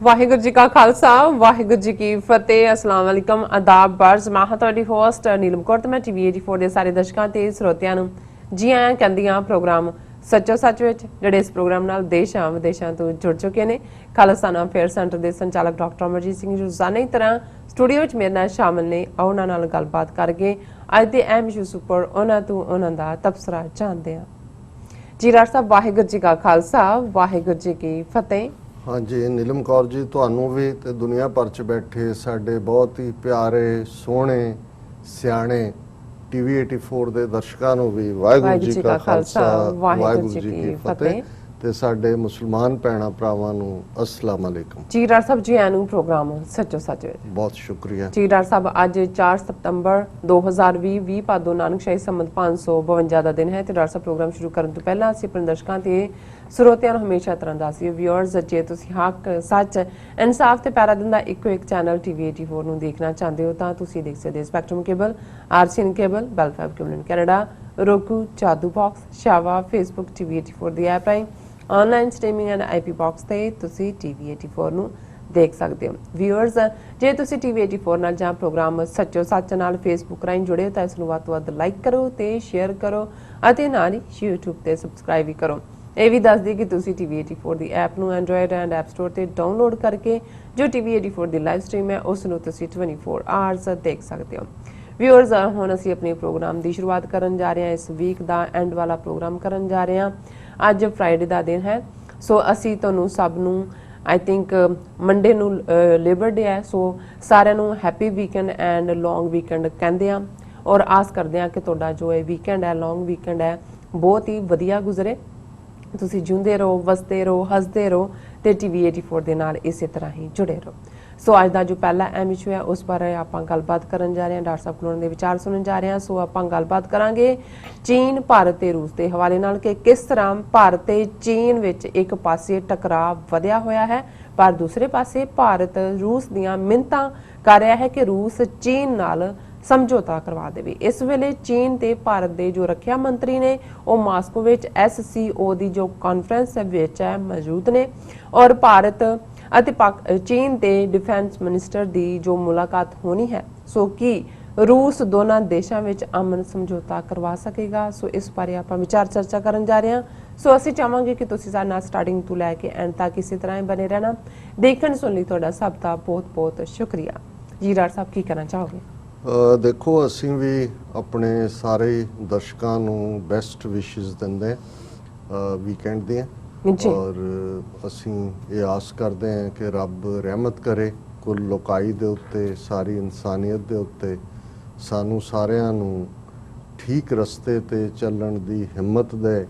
वाहिगुरू जी का खालसा वाहिगुरू जी की फतेह। अस्सलाम वालेकुम आदाब बर्ज मैं ਤੁਹਾਡੀ ਹੋਸਟ ਨੀਲਮ ਕੌਰ ਤੇ ਮੈਂ ਟੀਵੀ 84 ਦੇ ਸਾਰੇ ਦਰਸ਼ਕਾਂ ਤੇ ਸਰੋਤਿਆਂ ਨੂੰ ਜੀ ਆਇਆਂ ਕਹਿੰਦੀ ਹਾਂ ਪ੍ਰੋਗਰਾਮ ਸੱਚੋ ਸੱਚ ਵਿੱਚ ਜਿਹੜੇ ਇਸ ਪ੍ਰੋਗਰਾਮ ਨਾਲ ਦੇਸ਼ਾਂ ਵਿਦੇਸ਼ਾਂ ਤੋਂ ਜੁੜ ਚੁੱਕੇ ਨੇ। ਖਾਲਸਾਨਾ ਅਫੇਅਰ ਸੈਂਟਰ ਦੇ ਸੰਚਾਲਕ ਡਾਕਟਰ ਅਮਰਜੀਤ ਸਿੰਘ ਰੋਜ਼ਾਨਾ ਦੀ ਤਰ੍ਹਾਂ ਸਟੂਡੀਓ ਵਿੱਚ ਮੇਰੇ ਨਾਲ ਸ਼ਾਮਲ ਨੇ। ਉਹਨਾਂ ਨਾਲ ਗੱਲਬਾਤ ਕਰਕੇ ਅੱਜ ਦੇ ਅਹਿਮ ਇਸ਼ੂਜ਼ ਉੱਪਰ ਉਹਨਾਂ ਤੋਂ ਉਹਨਾਂ ਦਾ ਤਬਸਰਾ ਜਾਣਦੇ ਹਾਂ। ਜੀ ਰਾਜ ਸਾਹਿਬ ਵਾਹਿਗੁਰੂ ਜੀ का खालसा वाहिगुरू जी की फतेह। हाँ जी नीलम कौर जी ਤੁਹਾਨੂੰ ਵੀ ਤੇ ਦੁਨੀਆ ਭਰ ਚ ਬੈਠੇ ਸਾਡੇ ਬਹੁਤ ਹੀ ਪਿਆਰੇ ਸੋਹਣੇ ਸਿਆਣੇ ਟੀਵੀ 84 ਦੇ ਦਰਸ਼ਕਾਂ ਨੂੰ ਵੀ ਵਾਹਿਗੁਰੂ ਜੀ ਕਾ ਖਾਲਸਾ ਵਾਹਿਗੁਰੂ ਜੀ ਕੀ ਫਤਿਹ ਤੇ ਸਾਡੇ ਮੁਸਲਮਾਨ ਭੈਣਾਂ ਭਰਾਵਾਂ ਨੂੰ अस्सलाम वालेकुम। ਜੀ ਡਾਕਟਰ ਸਾਹਿਬ ਜੀ ਆਨੂੰ ਪ੍ਰੋਗਰਾਮ ਸੱਚੋ ਸੱਚ ਵਿੱਚ ਬਹੁਤ ਸ਼ੁਕਰੀਆ ਜੀ ਡਾਕਟਰ ਸਾਹਿਬ। ਅੱਜ 4 ਸਤੰਬਰ 2020 ਭਾਦੋ ਨਾਨਕ ਸ਼ਾਹੀ ਸੰਮਤ 552 ਦਾ ਦਿਨ ਹੈ ਤੇ ਡਾਕਟਰ ਸਾਹਿਬ ਪ੍ਰੋਗਰਾਮ ਸ਼ੁਰੂ ਕਰਨ ਤੋਂ ਪਹਿਲਾਂ ਅਸੀਂ ਆਪਣੇ ਦਰਸ਼ਕਾਂ ਤੇ ਸਰੋਤਿਆਂ ਨੂੰ ਹਮੇਸ਼ਾ ਤਰ੍ਹਾਂ ਦੱਸੀਏ ਵਿਊਅਰਸ ਜੇ ਤੁਸੀਂ ਹੱਕ ਸੱਚ ਇਨਸਾਫ ਤੇ ਪੈਰਾ ਦਿੰਦਾ ਇੱਕੋ ਇੱਕ ਚੈਨਲ ਟੀਵੀ 84 ਨੂੰ ਦੇਖਣਾ ਚਾਹੁੰਦੇ ਹੋ ਤਾਂ ਤੁਸੀਂ ਦੇਖ ਸਕਦੇ ਹੋ Spectrum cable, RCN cable, Bell Fibe cable in Canada, roku, Jadoo box, ਸ਼ਾਵਾ, ਫੇਸਬੁੱਕ ਟੀਵੀ 84 ਦੀ ਐਪ ਰਾਹੀਂ online streaming and IP box ਤੇ ਤੁਸੀਂ ਟੀਵੀ 84 ਨੂੰ ਦੇਖ ਸਕਦੇ ਹੋ। ਵਿਊਅਰਸ ਜੇ ਤੁਸੀਂ ਟੀਵੀ 84 ਨਾਲ ਜਾਂ ਪ੍ਰੋਗਰਾਮ ਸੱਚੋ ਸੱਚ ਨਾਲ ਫੇਸਬੁੱਕ ਰਾਹੀਂ ਜੁੜੇ ਹੋ ਤਾਂ ਇਸ ਨੂੰ ਵੱਧ ਤੋਂ ਵੱਧ ਲਾਈਕ ਕਰੋ ਤੇ ਸ਼ੇਅਰ ਕਰੋ ਅਤੇ ਨਾਲ ਹੀ YouTube ਤੇ ਸਬਸਕ੍ਰਾਈਬ ਵੀ ਕਰੋ। ਇਹ ਵੀ ਦੱਸ ਦਈਏ ਕਿ ਤੁਸੀਂ ਟੀਵੀ 84 ਦੀ ਐਪ ਨੂੰ ਐਂਡਰੋਇਡ ਐਂਡ ਐਪ ਸਟੋਰ ਤੇ ਡਾਊਨਲੋਡ ਕਰਕੇ ਜੋ ਟੀਵੀ 84 ਦੀ ਲਾਈਵ ਸਟ੍ਰੀਮ ਹੈ ਉਸ ਨੂੰ ਤੁਸੀਂ 24 ਆਵਰਸ ਦੇਖ ਸਕਦੇ ਹੋ। ਵਿਊਅਰਸ ਹੁਣ ਅਸੀਂ ਆਪਣੇ ਪ੍ਰੋਗਰਾਮ ਦੀ ਸ਼ੁਰੂਆਤ ਕਰਨ ਜਾ ਰਹੇ ਹਾਂ। ਇਸ ਵੀਕ ਦਾ ਐਂਡ ਵਾਲਾ ਪ੍ਰੋਗਰਾਮ ਕਰਨ ਜਾ ਰਹੇ ਹਾਂ। ਅੱਜ ਫਰਾਈਡੇ ਦਾ ਦਿਨ ਹੈ ਸੋ ਅਸੀਂ ਤੁਹਾਨੂੰ ਸਭ ਨੂੰ ਆਈ ਥਿੰਕ ਮੰਡੇ ਨੂੰ ਲੇਬਰ ਡੇ ਹੈ ਸੋ ਸਾਰਿਆਂ ਨੂੰ happy weekend and long weekend ਕਹਿੰਦੇ ਆ ਔਰ ਆਸ ਕਰਦੇ ਆ ਕਿ ਤੁਹਾਡਾ ਜੋ ਇਹ ਵੀਕਐਂਡ ਹੈ ਲੌਂਗ ਵੀਕਐਂਡ ਹੈ ਬਹੁਤ ਹੀ ਵਧੀਆ ਗੁਜ਼ਰੇ। ਤੁਸੀਂ ਜਿਉਂਦੇ ਰਹੋ, ਵਸਦੇ ਰਹੋ, ਹੱਸਦੇ ਰਹੋ ਤੇ ਟੀਵੀ 84 ਦੇ ਨਾਲ ਇਸੇ ਤਰ੍ਹਾਂ ਹੀ ਜੁੜੇ ਰਹੋ। ਸੋ ਅੱਜ ਦਾ ਜੋ ਪਹਿਲਾ ਅਹਿਮ ਇਸ਼ੂ ਹੈ ਉਸ ਬਾਰੇ ਆਪਾਂ ਗੱਲਬਾਤ ਕਰਨ ਜਾ ਰਹੇ ਹਾਂ। ਡਾਕਟਰ ਸਾਹਿਬ ਕੋਲੋਂ ਦੇ ਵਿਚਾਰ ਸੁਣਨ ਜਾ ਰਹੇ ਹਾਂ। ਸੋ ਆਪਾਂ ਗੱਲਬਾਤ ਕਰਾਂਗੇ ਚੀਨ, ਭਾਰਤ ਤੇ ਰੂਸ ਦੇ ਹਵਾਲੇ ਨਾਲ ਕਿ ਕਿਸ ਤਰ੍ਹਾਂ ਭਾਰਤ ਤੇ ਚੀਨ ਵਿੱਚ ਇੱਕ ਪਾਸੇ ਟਕਰਾਅ ਵਧਿਆ ਹੋਇਆ ਹੈ ਪਰ ਦੂਸਰੇ ਪਾਸੇ ਭਾਰਤ ਰੂਸ ਦੀਆਂ ਮਿੰਨਤਾਂ ਕਰ ਰਿਹਾ ਹੈ ਕਿ ਰੂਸ ਚੀਨ ਨਾਲ ਸਮਝੌਤਾ ਕਰਵਾ ਦੇਵੇ। ਇਸ ਵੇਲੇ ਚੀਨ ਤੇ ਭਾਰਤ ਦੇ ਜੋ ਰੱਖਿਆ ਮੰਤਰੀ ਨੇ ਉਹ ਮਾਸਕੋ ਵਿੱਚ SCO ਦੀ ਜੋ ਕਾਨਫਰੰਸ ਵਿੱਚ ਹੈ ਮੌਜੂਦ ਨੇ ਔਰ ਭਾਰਤ ਅਤੇ ਚੀਨ ਤੇ ਡਿਫੈਂਸ ਮਿਨਿਸਟਰ ਦੀ ਜੋ ਮੁਲਾਕਾਤ ਹੋਣੀ ਹੈ ਸੋ ਕੀ ਰੂਸ ਦੋਨਾਂ ਦੇਸ਼ਾਂ ਵਿੱਚ ਅਮਨ ਸਮਝੌਤਾ ਕਰਵਾ ਸਕੇਗਾ। ਸੋ ਇਸ ਬਾਰੇ ਆਪਾਂ ਵਿਚਾਰ ਚਰਚਾ ਕਰਨ ਜਾ ਰਹੇ ਹਾਂ। ਸੋ ਅਸੀਂ ਚਾਹਾਂਗੇ ਕਿ ਤੁਸੀਂ ਸਾਡੇ ਨਾਲ ਸਟਾਰਟਿੰਗ ਤੋਂ ਲੈ ਕੇ ਐਂਡ ਤੱਕ ਇਸੇ ਤਰ੍ਹਾਂ ਹੀ ਬਨੇ ਰਹਿਣਾ। ਦੇਖਣ ਸੁਣ ਲਈ ਤੁਹਾਡਾ ਸਭ ਦਾ ਬਹੁਤ ਬਹੁਤ ਸ਼ੁਕਰੀਆ। ਜੀ ਡਾਕਟਰ ਸਾਹਿਬ ਕੀ ਕਹਿਣਾ ਚਾਹੋਗੇ? ਦੇਖੋ ਅਸੀਂ ਵੀ ਆਪਣੇ ਸਾਰੇ ਦਰਸ਼ਕਾਂ ਨੂੰ ਬੈਸਟ ਵਿਸ਼ੇਸ ਦਿੰਦੇ ਵੀਕਐਂਡ ਦੀਆਂ ਔਰ ਅਸੀਂ ਇਹ ਆਸ ਕਰਦੇ ਹਾਂ ਕਿ ਰੱਬ ਰਹਿਮਤ ਕਰੇ ਕੁੱਲ ਲੋਕਾਈ ਦੇ ਉੱਤੇ, ਸਾਰੀ ਇਨਸਾਨੀਅਤ ਦੇ ਉੱਤੇ, ਸਾਨੂੰ ਸਾਰਿਆਂ ਨੂੰ ਠੀਕ ਰਸਤੇ ਤੇ ਚੱਲਣ ਦੀ ਹਿੰਮਤ ਦੇ,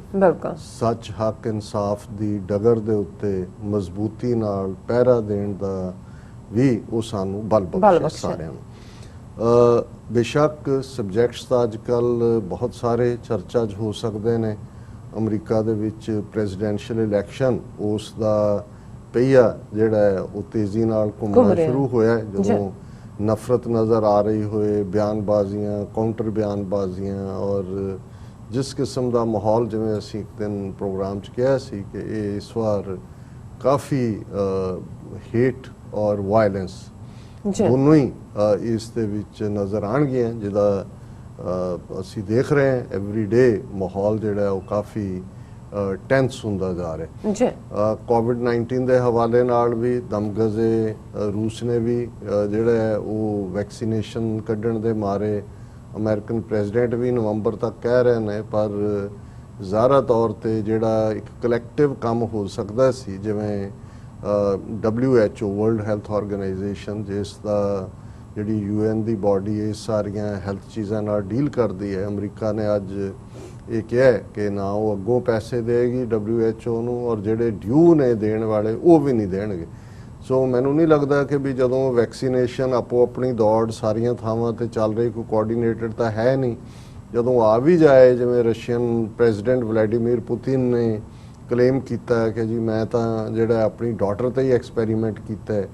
ਸੱਚ ਹੱਕ ਇਨਸਾਫ ਦੀ ਡਗਰ ਦੇ ਉੱਤੇ ਮਜ਼ਬੂਤੀ ਨਾਲ ਪਹਿਰਾ ਦੇਣ ਦਾ ਵੀ ਉਹ ਸਾਨੂੰ ਬਲ ਬਖਸ਼ੇ ਸਾਰਿਆਂ ਨੂੰ। ਬੇਸ਼ੱਕ ਸਬਜੈਕਟਸ ਤਾਂ ਅੱਜ ਕੱਲ੍ਹ ਬਹੁਤ ਸਾਰੇ ਚਰਚਾ 'ਚ ਹੋ ਸਕਦੇ ਨੇ। ਅਮਰੀਕਾ ਦੇ ਵਿੱਚ ਪ੍ਰੈਜ਼ੀਡੈਂਸ਼ੀਅਲ ਇਲੈਕਸ਼ਨ ਉਸ ਦਾ ਪਹੀਆ ਜਿਹੜਾ ਹੈ ਉਹ ਤੇਜ਼ੀ ਨਾਲ ਘੁੰਮਣਾ ਸ਼ੁਰੂ ਹੋਇਆ ਜਦੋਂ ਨਫ਼ਰਤ ਨਜ਼ਰ ਆ ਰਹੀ ਹੋਏ, ਬਿਆਨਬਾਜ਼ੀਆਂ, ਕਾਊਂਟਰ ਬਿਆਨਬਾਜ਼ੀਆਂ ਔਰ ਜਿਸ ਕਿਸਮ ਦਾ ਮਾਹੌਲ ਜਿਵੇਂ ਅਸੀਂ ਇੱਕ ਦਿਨ ਪ੍ਰੋਗਰਾਮ 'ਚ ਕਿਹਾ ਸੀ ਕਿ ਇਹ ਇਸ ਵਾਰ ਕਾਫੀ ਹੇਟ ਔਰ ਵਾਇਲੈਂਸ ਦੋਨੋਂ ਹੀ ਇਸ ਦੇ ਵਿੱਚ ਨਜ਼ਰ ਆਉਣਗੀਆਂ ਜਿਹਦਾ ਅਸੀਂ ਦੇਖ ਰਹੇ ਹਾਂ ਐਵਰੀ ਡੇ ਮਾਹੌਲ ਜਿਹੜਾ ਉਹ ਕਾਫੀ ਟੈਂਸ ਹੁੰਦਾ ਜਾ ਰਿਹਾ। ਕੋਵਿਡ-19 ਦੇ ਹਵਾਲੇ ਨਾਲ ਵੀ ਦਮਗਜ਼ੇ ਰੂਸ ਨੇ ਵੀ ਜਿਹੜਾ ਹੈ ਉਹ ਵੈਕਸੀਨੇਸ਼ਨ ਕੱਢਣ ਦੇ ਮਾਰੇ ਅਮਰੀਕਨ ਪ੍ਰੈਜ਼ੀਡੈਂਟ ਵੀ ਨਵੰਬਰ ਤੱਕ ਕਹਿ ਰਹੇ ਨੇ ਪਰ ਜ਼ਾਹਰਾ ਤੌਰ ਤੇ ਜਿਹੜਾ ਇੱਕ ਕਲੈਕਟਿਵ ਕੰਮ ਹੋ ਸਕਦਾ ਸੀ ਜਿਵੇਂ WHO ਵਰਲਡ ਹੈਲਥ ਆਰਗੇਨਾਈਜੇਸ਼ਨ ਜਿਸ ਦਾ ਜਿਹੜੀ UN ਦੀ ਬਾਡੀ ਇਹ ਸਾਰੀਆਂ ਹੈਲਥ ਚੀਜ਼ਾਂ ਨਾਲ ਡੀਲ ਕਰਦੀ ਹੈ, ਅਮਰੀਕਾ ਨੇ ਅੱਜ ਇਹ ਕਿਹਾ ਕਿ ਨਾ ਉਹ ਅੱਗੋਂ ਪੈਸੇ ਦੇਗੀ WHO ਨੂੰ ਔਰ ਜਿਹੜੇ ਡਿਊ ਨੇ ਦੇਣ ਵਾਲੇ ਉਹ ਵੀ ਨਹੀਂ ਦੇਣਗੇ। ਸੋ ਮੈਨੂੰ ਨਹੀਂ ਲੱਗਦਾ ਕਿ ਵੀ ਜਦੋਂ ਵੈਕਸੀਨੇਸ਼ਨ ਆਪੋ ਆਪਣੀ ਦੌੜ ਸਾਰੀਆਂ ਥਾਵਾਂ ਤੇ ਚੱਲ ਰਹੀ ਕੋਈ ਕੋਆਰਡੀਨੇਟਡ ਤਾਂ ਹੈ ਨਹੀਂ, ਜਦੋਂ ਆ ਵੀ ਜਾਏ ਜਿਵੇਂ ਰਸ਼ੀਅਨ ਪ੍ਰੈਜ਼ੀਡੈਂਟ ਵਲਾਡੀਮੀਰ ਪੁਤਿਨ ਨੇ ਕਲੇਮ ਕੀਤਾ ਹੈ ਕਿ ਜੀ ਮੈਂ ਤਾਂ ਜਿਹੜਾ ਆਪਣੀ ਡਾਟਰ ਤੇ ਹੀ ਐਕਸਪੈਰੀਮੈਂਟ ਕੀਤਾ ਹੈ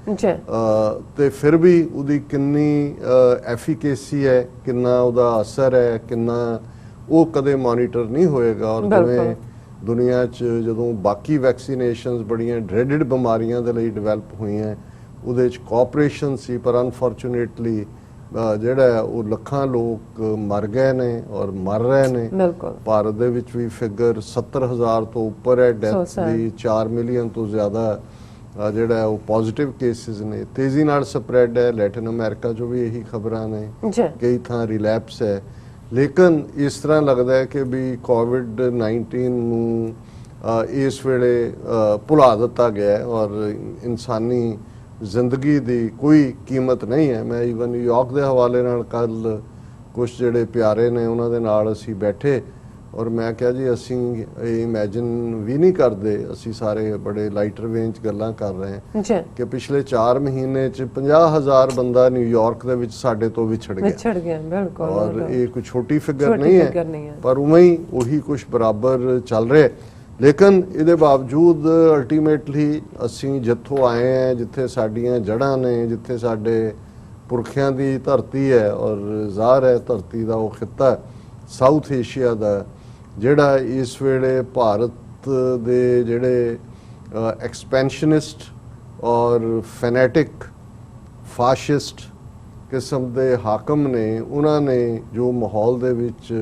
ਤੇ ਫਿਰ ਵੀ ਉਹਦੀ ਕਿੰਨੀ ਐਫੀਕੇਸੀ ਹੈ, ਕਿੰਨਾ ਉਹਦਾ ਅਸਰ ਹੈ, ਕਿੰਨਾ ਉਹ ਕਦੇ ਮੋਨੀਟਰ ਨਹੀਂ ਹੋਏਗਾ। ਔਰ ਜਿਵੇਂ ਦੁਨੀਆ 'ਚ ਜਦੋਂ ਬਾਕੀ ਵੈਕਸੀਨੇਸ਼ਨਸ ਬੜੀਆਂ ਡ੍ਰੈਡਡ ਬਿਮਾਰੀਆਂ ਦੇ ਲਈ ਡਿਵੈਲਪ ਹੋਈਆਂ, ਉਹਦੇ 'ਚ ਕੋਆਪਰੇਸ਼ਨ ਸੀ, ਪਰ ਅਨਫੋਰਚੂਨੇਟਲੀ ਜਿਹੜਾ ਹੈ ਉਹ ਲੱਖਾਂ ਲੋਕ ਮਰ ਗਏ ਨੇ ਔਰ ਮਰ ਰਹੇ ਨੇ। ਬਿਲਕੁਲ। ਭਾਰਤ ਦੇ ਵਿੱਚ ਵੀ ਫਿਗਰ 70,000 ਤੋਂ ਉੱਪਰ ਹੈ ਡੈਥ ਦੀ, 4 ਮਿਲੀਅਨ ਤੋਂ ਜ਼ਿਆਦਾ ਜਿਹੜਾ ਹੈ ਉਹ ਪੋਜ਼ਿਟਿਵ ਕੇਸਿਸ ਨੇ, ਤੇਜ਼ੀ ਨਾਲ ਸਪਰੈਡ ਹੈ। ਲੈਟਿਨ ਅਮਰੀਕਾ 'ਚੋਂ ਵੀ ਇਹੀ ਖਬਰਾਂ ਨੇ, ਕਈ ਥਾਂ ਰਿਲੈਪਸ ਹੈ। ਲੇਕਿਨ ਇਸ ਤਰ੍ਹਾਂ ਲੱਗਦਾ ਹੈ ਕਿ ਵੀ ਕੋਵਿਡ-19 ਨੂੰ ਇਸ ਵੇਲੇ ਭੁਲਾ ਦਿੱਤਾ ਗਿਆ ਹੈ ਔਰ ਇਨਸਾਨੀ ਜ਼ਿੰਦਗੀ ਦੀ ਕੋਈ ਕੀਮਤ ਨਹੀਂ ਹੈ। ਮੈਂ ਈਵਨ ਨਿਊਯਾਰਕ ਦੇ ਹਵਾਲੇ ਨਾਲ ਕੱਲ ਕੁਝ ਜਿਹੜੇ ਪਿਆਰੇ ਨੇ ਉਹਨਾਂ ਦੇ ਨਾਲ ਅਸੀਂ ਬੈਠੇ ਔਰ ਮੈਂ ਕਿਹਾ ਜੀ ਅਸੀਂ ਇਹ ਇਮੈਜਿਨ ਵੀ ਨਹੀਂ ਕਰਦੇ, ਅਸੀਂ ਸਾਰੇ ਬੜੇ ਲਾਈਟਰ ਵੇਂਜ ਗੱਲਾਂ ਕਰ ਰਹੇ ਹਾਂ ਕਿ ਪਿਛਲੇ 4 ਮਹੀਨੇ 'ਚ 50,000 ਬੰਦਾ ਨਿਊਯਾਰਕ ਦੇ ਵਿੱਚ ਸਾਡੇ ਤੋਂ ਵਿਛੜ ਗਿਆ। ਬਿਲਕੁਲ। ਔਰ ਇਹ ਕੋਈ ਛੋਟੀ ਫਿਗਰ ਨਹੀਂ ਹੈ, ਪਰ ਉਵੇਂ ਹੀ ਉਹੀ ਕੁਝ ਬਰਾਬਰ ਚੱਲ ਰਿਹਾ। ਲੇਕਿਨ ਇਹਦੇ ਬਾਵਜੂਦ ਅਲਟੀਮੇਟਲੀ ਅਸੀਂ ਜਿੱਥੋਂ ਆਏ ਹਾਂ, ਜਿੱਥੇ ਸਾਡੀਆਂ ਜੜ੍ਹਾਂ ਨੇ, ਜਿੱਥੇ ਸਾਡੇ ਪੁਰਖਿਆਂ ਦੀ ਧਰਤੀ ਹੈ ਔਰ ਜ਼ਾਹਰ ਹੈ ਧਰਤੀ ਦਾ ਉਹ ਖਿੱਤਾ ਸਾਊਥ ਏਸ਼ੀਆ ਦਾ, ਜਿਹੜਾ ਇਸ ਵੇਲੇ ਭਾਰਤ ਦੇ ਜਿਹੜੇ ਐਕਸਪੈਂਸ਼ਨਿਸਟ ਔਰ ਫੈਨੈਟਿਕ ਫਾਸ਼ਿਸਟ ਕਿਸਮ ਦੇ ਹਾਕਮ ਨੇ, ਉਹਨਾਂ ਨੇ ਜੋ ਮਾਹੌਲ ਦੇ ਵਿੱਚ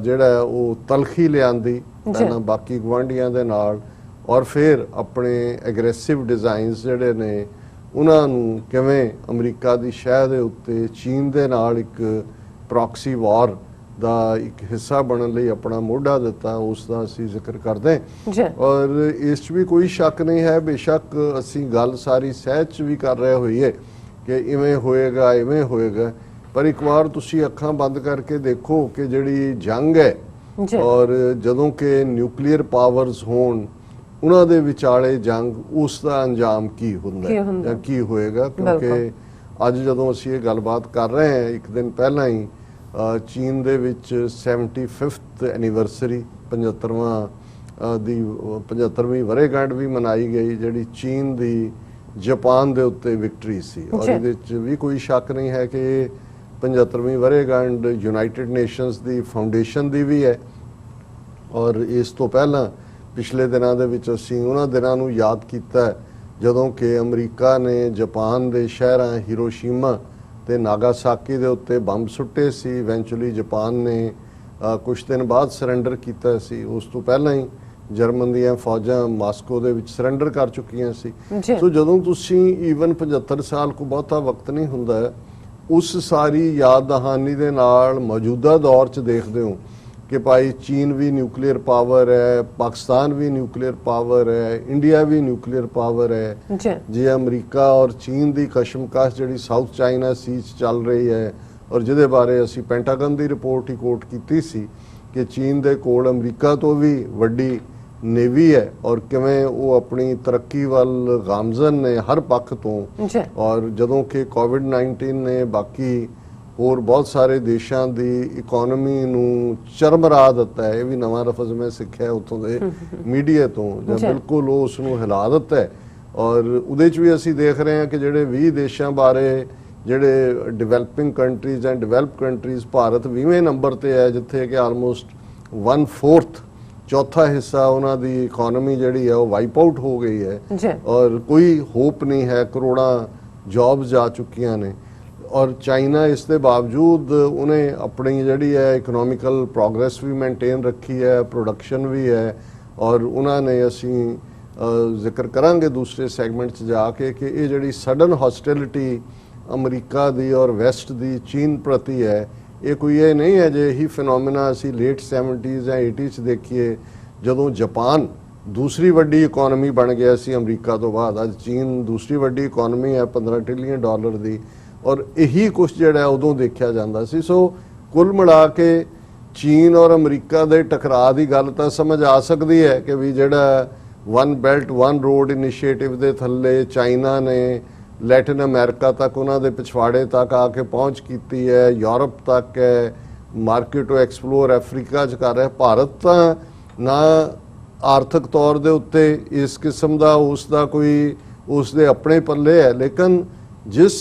ਜਿਹੜਾ ਉਹ ਤਲਖੀ ਲਿਆਂਦੀ ਪਹਿਲਾਂ ਬਾਕੀ ਗੁਆਂਢੀਆਂ ਦੇ ਨਾਲ ਔਰ ਫਿਰ ਆਪਣੇ ਐਗਰੈਸਿਵ ਡਿਜ਼ਾਈਨਸ ਜਿਹੜੇ ਨੇ ਉਹਨਾਂ ਨੂੰ ਕਿਵੇਂ ਅਮਰੀਕਾ ਦੀ ਸ਼ਹਿ ਦੇ ਉੱਤੇ ਚੀਨ ਦੇ ਨਾਲ ਇੱਕ ਪ੍ਰੌਕਸੀ ਵਾਰ ਦਾ ਇੱਕ ਹਿੱਸਾ ਬਣਨ ਲਈ ਆਪਣਾ ਮੋਢਾ ਦਿੱਤਾ, ਉਸ ਦਾ ਅਸੀਂ ਜ਼ਿਕਰ ਕਰਦੇ ਔਰ ਇਸ 'ਚ ਵੀ ਕੋਈ ਸ਼ੱਕ ਨਹੀਂ ਹੈ। ਬੇਸ਼ੱਕ ਅਸੀਂ ਗੱਲ ਸਾਰੀ ਸਹਿਜ 'ਚ ਵੀ ਕਰ ਰਹੇ ਹੋਈਏ ਕਿ ਇਵੇਂ ਹੋਏਗਾ, ਪਰ ਇੱਕ ਵਾਰ ਤੁਸੀਂ ਅੱਖਾਂ ਬੰਦ ਕਰਕੇ ਦੇਖੋ ਕਿ ਜਿਹੜੀ ਜੰਗ ਹੈ ਔਰ ਜਦੋਂ ਕਿ ਨਿਊਕਲੀਅਰ ਪਾਵਰਸ ਹੋਣ ਉਹਨਾਂ ਦੇ ਵਿਚਾਲੇ ਜੰਗ, ਉਸ ਦਾ ਅੰਜਾਮ ਕੀ ਹੁੰਦਾ ਜਾਂ ਕੀ ਹੋਏਗਾ। ਕਿਉਂਕਿ ਅੱਜ ਜਦੋਂ ਅਸੀਂ ਇਹ ਗੱਲਬਾਤ ਕਰ ਰਹੇ ਹਾਂ, ਇੱਕ ਦਿਨ ਪਹਿਲਾਂ ਹੀ ਚੀਨ ਦੇ ਵਿੱਚ 75th ਐਨੀਵਰਸਰੀ 75ਵੀਂ ਵਰ੍ਹੇਗੰਢ ਵੀ ਮਨਾਈ ਗਈ, ਜਿਹੜੀ ਚੀਨ ਦੀ ਜਾਪਾਨ ਦੇ ਉੱਤੇ ਵਿਕਟਰੀ ਸੀ। ਔਰ ਇਹਦੇ 'ਚ ਵੀ ਕੋਈ ਸ਼ੱਕ ਨਹੀਂ ਹੈ ਕਿ 75ਵੀਂ ਵਰ੍ਹੇਗੰਢ ਯੂਨਾਈਟਿਡ ਨੇਸ਼ਨਸ ਦੀ ਫਾਊਂਡੇਸ਼ਨ ਦੀ ਵੀ ਹੈ। ਔਰ ਇਸ ਤੋਂ ਪਹਿਲਾਂ ਪਿਛਲੇ ਦਿਨਾਂ ਦੇ ਵਿੱਚ ਅਸੀਂ ਉਹਨਾਂ ਦਿਨਾਂ ਨੂੰ ਯਾਦ ਕੀਤਾ ਜਦੋਂ ਕਿ ਅਮਰੀਕਾ ਨੇ ਜਾਪਾਨ ਦੇ ਸ਼ਹਿਰਾਂ ਹੀਰੋਸ਼ੀਮਾ ਤੇ ਨਾਗਾਸਾਕੀ ਦੇ ਉੱਤੇ ਬੰਬ ਸੁੱਟੇ ਸੀ। ਇਵੈਂਚੁਅਲੀ ਜਾਪਾਨ ਨੇ ਕੁਝ ਦਿਨ ਬਾਅਦ ਸਰੈਂਡਰ ਕੀਤਾ ਸੀ। ਉਸ ਤੋਂ ਪਹਿਲਾਂ ਹੀ ਜਰਮਨ ਦੀਆਂ ਫੌਜਾਂ ਮਾਸਕੋ ਦੇ ਵਿੱਚ ਸਰੈਂਡਰ ਕਰ ਚੁੱਕੀਆਂ ਸੀ। ਸੋ ਜਦੋਂ ਤੁਸੀਂ ਈਵਨ 75 ਸਾਲ ਕੋ ਬਹੁਤਾ ਵਕਤ ਨਹੀਂ ਹੁੰਦਾ, ਉਸ ਸਾਰੀ ਯਾਦ ਦਹਾਨੀ ਦੇ ਨਾਲ ਮੌਜੂਦਾ ਦੌਰ 'ਚ ਦੇਖਦੇ ਹੋ ਕਿ ਭਾਈ ਚੀਨ ਵੀ ਨਿਊਕਲੀਅਰ ਪਾਵਰ ਹੈ, ਪਾਕਿਸਤਾਨ ਵੀ ਨਿਊਕਲੀਅਰ ਪਾਵਰ ਹੈ, ਇੰਡੀਆ ਵੀ ਨਿਊਕਲੀਅਰ ਪਾਵਰ ਹੈ। ਜੇ ਅਮਰੀਕਾ ਔਰ ਚੀਨ ਦੀ ਕਸ਼ਮਕਸ਼ ਜਿਹੜੀ ਸਾਊਥ ਚਾਈਨਾ ਸੀ 'ਚ ਚੱਲ ਰਹੀ ਹੈ ਔਰ ਜਿਹਦੇ ਬਾਰੇ ਅਸੀਂ ਪੈਂਟਾਗਨ ਦੀ ਰਿਪੋਰਟ ਹੀ ਕੋਟ ਕੀਤੀ ਸੀ ਕਿ ਚੀਨ ਦੇ ਕੋਲ ਅਮਰੀਕਾ ਤੋਂ ਵੀ ਵੱਡੀ ਨੇਵੀ ਹੈ ਔਰ ਕਿਵੇਂ ਉਹ ਆਪਣੀ ਤਰੱਕੀ ਵੱਲ ਗਾਮਜ਼ਨ ਨੇ ਹਰ ਪੱਖ ਤੋਂ। ਔਰ ਜਦੋਂ ਕਿ ਕੋਵਿਡ-19 ਨੇ ਬਾਕੀ ਹੋਰ ਬਹੁਤ ਸਾਰੇ ਦੇਸ਼ਾਂ ਦੀ ਇਕਨੋਮੀ ਨੂੰ ਚਰਮਰਾ ਦਿੱਤਾ ਹੈ, ਇਹ ਵੀ ਨਵਾਂ ਲਫ਼ਜ਼ ਮੈਂ ਸਿੱਖਿਆ ਉੱਥੋਂ ਦੇ ਮੀਡੀਆ ਤੋਂ, ਜਾਂ ਬਿਲਕੁਲ ਉਸ ਨੂੰ ਹਿਲਾ ਦਿੱਤਾ ਹੈ। ਔਰ ਉਹਦੇ 'ਚ ਵੀ ਅਸੀਂ ਦੇਖ ਰਹੇ ਹਾਂ ਕਿ ਜਿਹੜੇ 20 ਦੇਸ਼ਾਂ ਬਾਰੇ, ਜਿਹੜੇ developing countries and develop countries, Bharat 20ਵੇਂ ਨੰਬਰ ਤੇ ਹੈ, ਜਿੱਥੇ ਕਿ ਆਲਮੋਸਟ 1/4 ਚੌਥਾ ਹਿੱਸਾ ਉਹਨਾਂ ਦੀ ਇਕਨੋਮੀ ਜਿਹੜੀ ਹੈ ਉਹ ਵਾਈਪ ਆਊਟ ਹੋ ਗਈ ਹੈ ਔਰ ਕੋਈ ਹੋਪ ਨਹੀਂ ਹੈ, ਕਰੋੜਾਂ ਜੌਬਸ ਜਾ ਚੁੱਕੀਆਂ ਨੇ। ਔਰ ਚਾਈਨਾ ਇਸ ਦੇ ਬਾਵਜੂਦ ਉਹਨੇ ਆਪਣੀ ਜਿਹੜੀ ਹੈ ਇਕਨੋਮਿਕਲ ਪ੍ਰੋਗਰੈਸ ਵੀ ਮੇਨਟੇਨ ਰੱਖੀ ਹੈ, ਪ੍ਰੋਡਕਸ਼ਨ ਵੀ ਹੈ। ਔਰ ਉਹਨਾਂ ਨੇ, ਅਸੀਂ ਜ਼ਿਕਰ ਕਰਾਂਗੇ ਦੂਸਰੇ ਸੈਗਮੈਂਟ 'ਚ ਜਾ ਕੇ, ਕਿ ਇਹ ਜਿਹੜੀ ਸਡਨ ਹੌਸਟੈਲਿਟੀ ਅਮਰੀਕਾ ਦੀ ਔਰ ਵੈਸਟ ਦੀ ਚੀਨ ਪ੍ਰਤੀ ਹੈ, ਇਹ ਕੋਈ ਇਹ ਨਹੀਂ ਹੈ ਜੇ ਇਹੀ ਫਿਨੋਮੀਨਾ ਅਸੀਂ ਲੇਟ 70s ਜਾਂ 80s 'ਚ ਦੇਖੀਏ, ਜਦੋਂ ਜਾਪਾਨ ਦੂਸਰੀ ਵੱਡੀ ਇਕਨੋਮੀ ਬਣ ਗਿਆ ਸੀ ਅਮਰੀਕਾ ਤੋਂ ਬਾਅਦ। ਅੱਜ ਚੀਨ ਦੂਸਰੀ ਵੱਡੀ ਇਕਨੋਮੀ ਹੈ $15 ਟ੍ਰਿਲੀਅਨ ਦੀ, ਔਰ ਇਹੀ ਕੁਝ ਜਿਹੜਾ ਉਦੋਂ ਦੇਖਿਆ ਜਾਂਦਾ ਸੀ। ਸੋ ਕੁੱਲ ਮਿਲਾ ਕੇ ਚੀਨ ਔਰ ਅਮਰੀਕਾ ਦੇ ਟਕਰਾਅ ਦੀ ਗੱਲ ਤਾਂ ਸਮਝ ਆ ਸਕਦੀ ਹੈ ਕਿ ਵੀ ਜਿਹੜਾ one belt one road initiative ਦੇ ਥੱਲੇ ਚਾਈਨਾ ਨੇ ਲੈਟਿਨ ਅਮਰੀਕਾ ਤੱਕ, ਉਹਨਾਂ ਦੇ ਪਿਛਵਾੜੇ ਤੱਕ ਆ ਕੇ ਪਹੁੰਚ ਕੀਤੀ ਹੈ, ਯੂਰਪ ਤੱਕ ਹੈ, ਮਾਰਕੀਟ ਤੋਂ ਐਕਸਪਲੋਰ ਅਫਰੀਕਾ 'ਚ ਕਰ ਰਿਹਾ। ਭਾਰਤ ਤਾਂ ਨਾ ਆਰਥਿਕ ਤੌਰ ਦੇ ਉੱਤੇ ਇਸ ਕਿਸਮ ਦਾ ਉਸ ਦਾ ਕੋਈ ਉਸ ਦੇ ਆਪਣੇ ਪੱਲੇ ਹੈ, ਲੇਕਿਨ ਜਿਸ